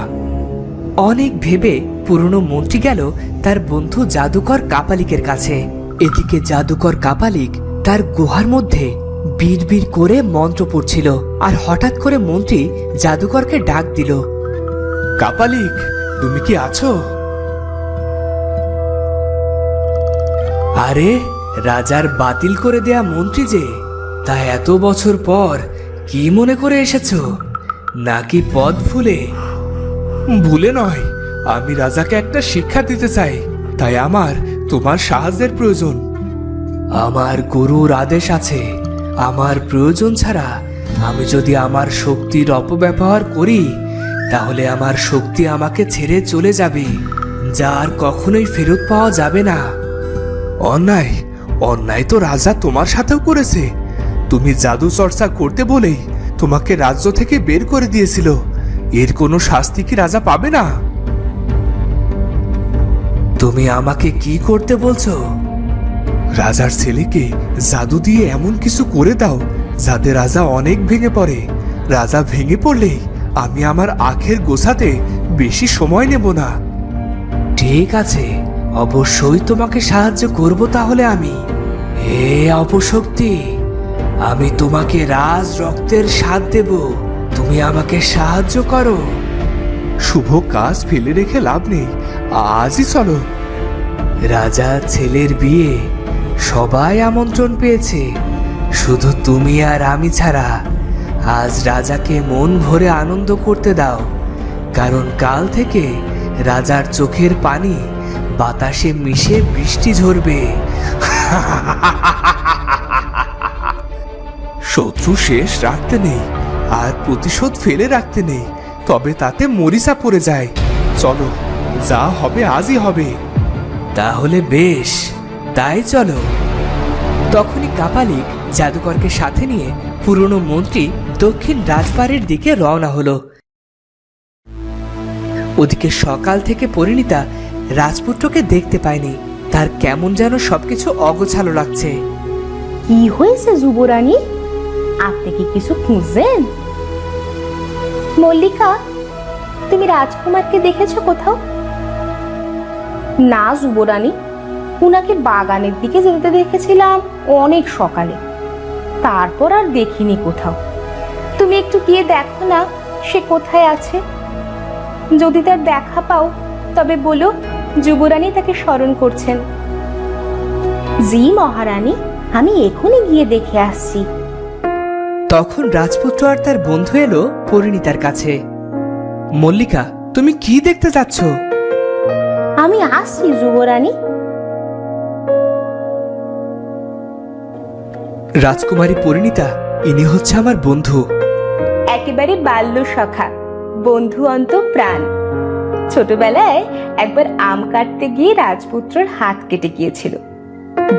[SPEAKER 3] অনেক ভেবে পুরনো মন্ত্রী গেল তার বন্ধু জাদুকর কাপালিকের কাছে। এদিকে জাদুকর কাপালিক তার গুহার মধ্যে বিড়বিড় করে মন্ত্র পড়ছিল। আর হঠাৎ করে মন্ত্রী জাদুকরকে ডাক দিল।
[SPEAKER 5] কাপালিক, তুমি কি আছো?
[SPEAKER 3] আরে, রাজার বাতিল করে দেয়া মন্ত্রী যে, তা এত বছর পর কি মনে করে এসেছো? নাকি পদ ভুলে?
[SPEAKER 5] ভুলে নয়, আমি রাজাকে একটা শিক্ষা দিতে চাই, তাই আমার তোমার সাহায্যের প্রয়োজন।
[SPEAKER 3] আমার গুরুর আদেশ আছে, আমার প্রয়োজন ছাড়া আমি যদি আমার শক্তির অপব্যবহার করি তাহলে আমার শক্তি আমাকে ছেড়ে চলে যাবে, যা আর কখনোই ফেরত পাওয়া যাবে না।
[SPEAKER 5] অন্যায় অন্যায় তো রাজা তোমার সাথেও করেছে। তুমি জাদু চর্চা করতে বলেই তোমাকে রাজ্য থেকে বের করে দিয়েছিল। এর কোনো শাস্তি কি রাজা পাবে না?
[SPEAKER 3] তুমি আমাকে কি করতে বলছো?
[SPEAKER 5] রাজার ছেলেকে জাদু দিয়ে এমন কিছু করে দাও যাতে রাজা অনেক ভেঙে পড়ে। রাজা ভেঙে পড়লেই আমি আমার আখের গোছাতে বেশি সময় নেব না।
[SPEAKER 3] ঠিক আছে, অবশ্যই তোমাকে সাহায্য করব তাহলে আমি। হে অপশক্তি, আমি তোমাকে রাজ রক্তের স্বাদ দেব, তুমি আমাকে সাহায্য করো।
[SPEAKER 5] শুভ কাজ ফেলে রেখে লাভ নেই, আজই চলো।
[SPEAKER 3] রাজার ছেলের বিয়ে, সবাই আমন্ত্রণ পেয়েছে, শুধু তুমি আর আমি ছাড়া। আজ রাজাকে মন ভরে আনন্দ করতে দাও, কারণ কাল থেকে রাজার চোখের পানি বাতাসে মিশে বৃষ্টি ঝরবে।
[SPEAKER 5] শত্রু শেষ রাখতে নেই, আর প্রতিশোধ ফেলে রাখতে নেই, তবে তাতে মরিচা পড়ে যায়। চলো, যা হবে আজই হবে।
[SPEAKER 3] তাহলে বেশ, তাই চলো। তখনই কাপালিক জাদুকরকে সাথে নিয়ে পুরনো মন্ত্রী দক্ষিণ রাজবাড়ির দিকে রওনা হলো। ওদিকে সকাল থেকে পরিণীতা রাজপুত্রকে দেখতে পায়নি। তার কেমন যেন সবকিছু অগোছালো লাগছে।
[SPEAKER 2] কি হয়েছে যুবরানী? আপনি কি কিছু খুঁজছেন? মল্লিকা, তুমি রাজকুমারকে দেখেছো কোথাও? না যুবরানী, উনাকে বাগানের দিকে যেতে দেখেছিলাম অনেক সকালে, তারপর আর দেখিনি কোথাও। তুমি একটু গিয়ে দেখো না সে কোথায় আছে। যদি তার দেখা পাও তবে বলো যুবরানী তাকে স্মরণ করছেন। জি মহারানী, আমি এখনই গিয়ে দেখে আসছি।
[SPEAKER 3] তখন রাজপুত্র আর তার বন্ধু এলো পরিণীতার কাছে। মল্লিকা, তুমি কি দেখতে যাচ্ছ?
[SPEAKER 2] আমি আসছি যুবরানী।
[SPEAKER 3] রাজকুমারী পরিণীতা, ইনি হচ্ছে আমার বন্ধু।
[SPEAKER 2] একেবারে বাল্য সখা, বন্ধু অন্ত প্রাণ। ছোটবেলায় একবার আম কাটতে গিয়ে রাজপুত্রর হাত কেটে গিয়েছিল।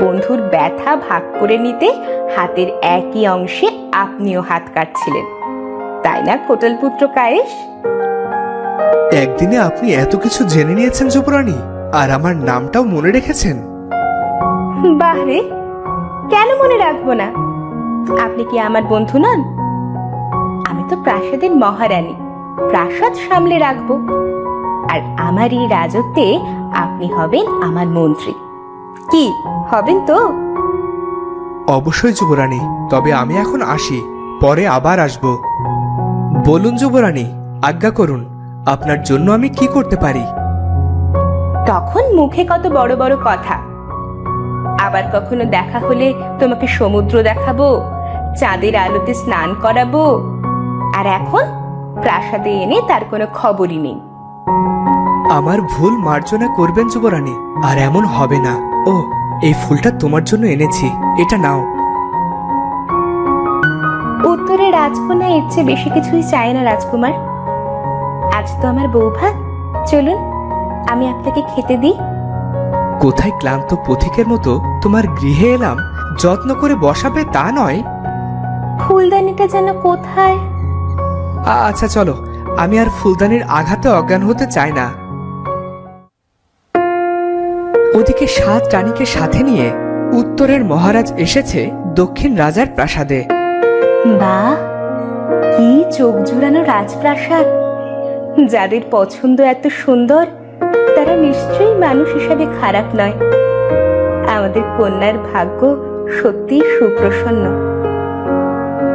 [SPEAKER 2] বন্ধুর ব্যথা ভাগ করে নিতে হাতের একই অংশে আপনিও হাত কাটছিলেন, তাই না কোটালপুত্র কায়েস?
[SPEAKER 5] একদিনে আপনি এত কিছু জেনে নিয়েছেন যুবরানী, আর আমার নামটাও মনে রেখেছেন।
[SPEAKER 2] বাহরে, কেন মনে রাখবো না? আপনি কি আমার বন্ধু নন? আমি তো প্রাসাদের মহারানী, প্রাসাদ সামলে রাখবো। আর আমার এই রাজত্বে আপনি হবেন আমার মন্ত্রী। কি হবেন তো?
[SPEAKER 5] অবশ্যই যুবরানী, তবে আমি এখন আসি, পরে আবার আসব।
[SPEAKER 3] বলুন যুবরানী, আজ্ঞা করুন, আপনার জন্য আমি কি করতে পারি?
[SPEAKER 2] তখন মুখে কত বড় বড় কথা। আবার কখনো দেখা হলে তোমাকে সমুদ্র দেখাবো, চাঁদের আলোতে স্নান করাবো, আর এখন প্রাসাদে এনে তার কোনো খবরই নেই।
[SPEAKER 3] আমার ভুল মার্জনা করবেন যুবরানী, আর এমন হবে না। ও, এই ফুলটা তোমার জন্য এনেছি, এটা নাও।
[SPEAKER 2] উত্তরে রাজকন্যা এর চেয়ে বেশি কিছুই চায় না রাজকুমার। আজ তো আমার বৌভাত, চলুন আমি আপনাকে খেতে দিই।
[SPEAKER 3] কোথায় ক্লান্ত পথিকের মতো তোমার গৃহে এলাম, যত্ন করে বসাবে তা নয়।
[SPEAKER 2] ফুলদানিটা যেন কোথায়?
[SPEAKER 3] আচ্ছা চলো, আমি আর ফুলদানির আঘাতে অজ্ঞান হতে চাই না। ওদিকে 7 রানীকে সাথে নিয়ে উত্তরের মহারাজ এসেছে দক্ষিণ রাজার প্রাসাদে।
[SPEAKER 2] বাহ, কি চোখ জুড়ানো রাজপ্রাসাদ! যাদের পছন্দ এত সুন্দর তারা নিশ্চয়ই মানুষ হিসাবে খারাপ নয়। আমাদের কন্যার ভাগ্য সত্যি সুপ্রসন্ন।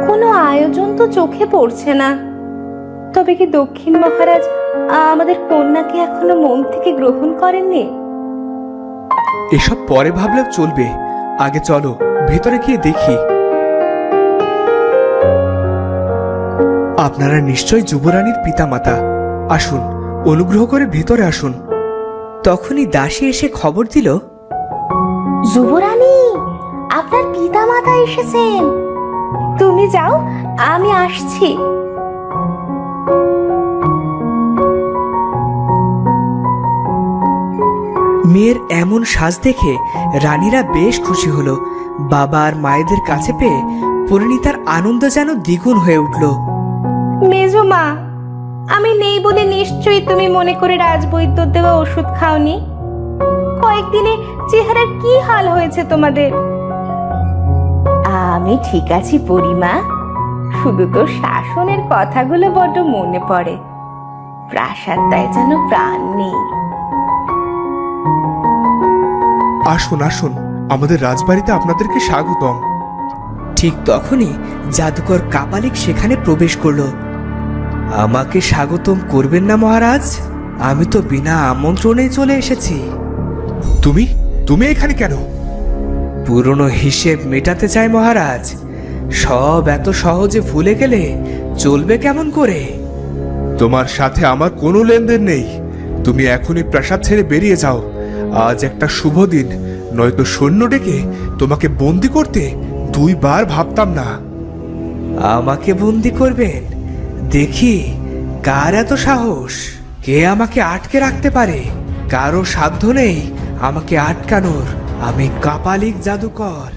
[SPEAKER 2] কোনো আয়োজন তো চোখে পড়ছে না। তবে কি দক্ষিণ মহারাজ আমাদের কন্যাকে এখনো মন থেকে গ্রহণ করেননি?
[SPEAKER 5] এসব পরে ভাবলেও চলবে, আগে চলো ভেতরে গিয়ে দেখি। আপনারা নিশ্চয় যুবরানীর পিতামাতা, আসুন, অনুগ্রহ করে ভেতরে আসুন।
[SPEAKER 3] তখনই দাসী এসে খবর দিল,
[SPEAKER 2] যুবরানী, আপনার পিতামাতা এসেছেন। তুমি যাও, আমি আসছি।
[SPEAKER 3] মেয়ের এমন সাজ দেখে রানীরা বেশ খুশি হলো। বাবা আর মায়েদের কাছে পেয়ে পরিণীতার আনন্দ যেন দ্বিগুণ হয়ে উঠল।
[SPEAKER 2] মেজো মা, আমি নেই বলে নিশ্চয়ই তুমি মনে করে রাজবৈদ্য দেওয়া ওষুধ খাওনি। কয়েকদিনে চেহারার কি হাল হয়েছে তোমাদের? আমি ঠিক আছি পরিমা, শুধু তো শাসনের কথাগুলো বড্ড মনে পড়ে। প্রাসাদটায় যেন প্রাণ নেই।
[SPEAKER 5] আসুন আসুন, আমাদের রাজবাড়িতে আপনাদেরকে স্বাগতম।
[SPEAKER 3] ঠিক তখনই জাদুকর কাপালিক সেখানে প্রবেশ করলো। আমাকে স্বাগতম করবেন না মহারাজ? আমি তো বিনা আমন্ত্রণেই চলে এসেছি।
[SPEAKER 5] তুমি তুমি এখানে কেন?
[SPEAKER 3] পুরনো হিসেব মেটাতে চাই মহারাজ। সব এত সহজে ভুলে গেলে চলবে কেমন করে?
[SPEAKER 5] তোমার সাথে আমার কোনো লেনদেন নেই। তুমি এখনই প্রাসাদ ছেড়ে বেরিয়ে যাও। আজ একটা শুভ দিন, নয়তো সৈন্য ডেকে তোমাকে বন্দি করতে 2 বার ভাবতাম না।
[SPEAKER 3] আমাকে বন্দি করবেন? দেখি কার এত সাহস, কে আমাকে আটকে রাখতে পারে। কারো সাধ্য নেই আমাকে আটকানোর। আমি কাপালিক জাদুকর।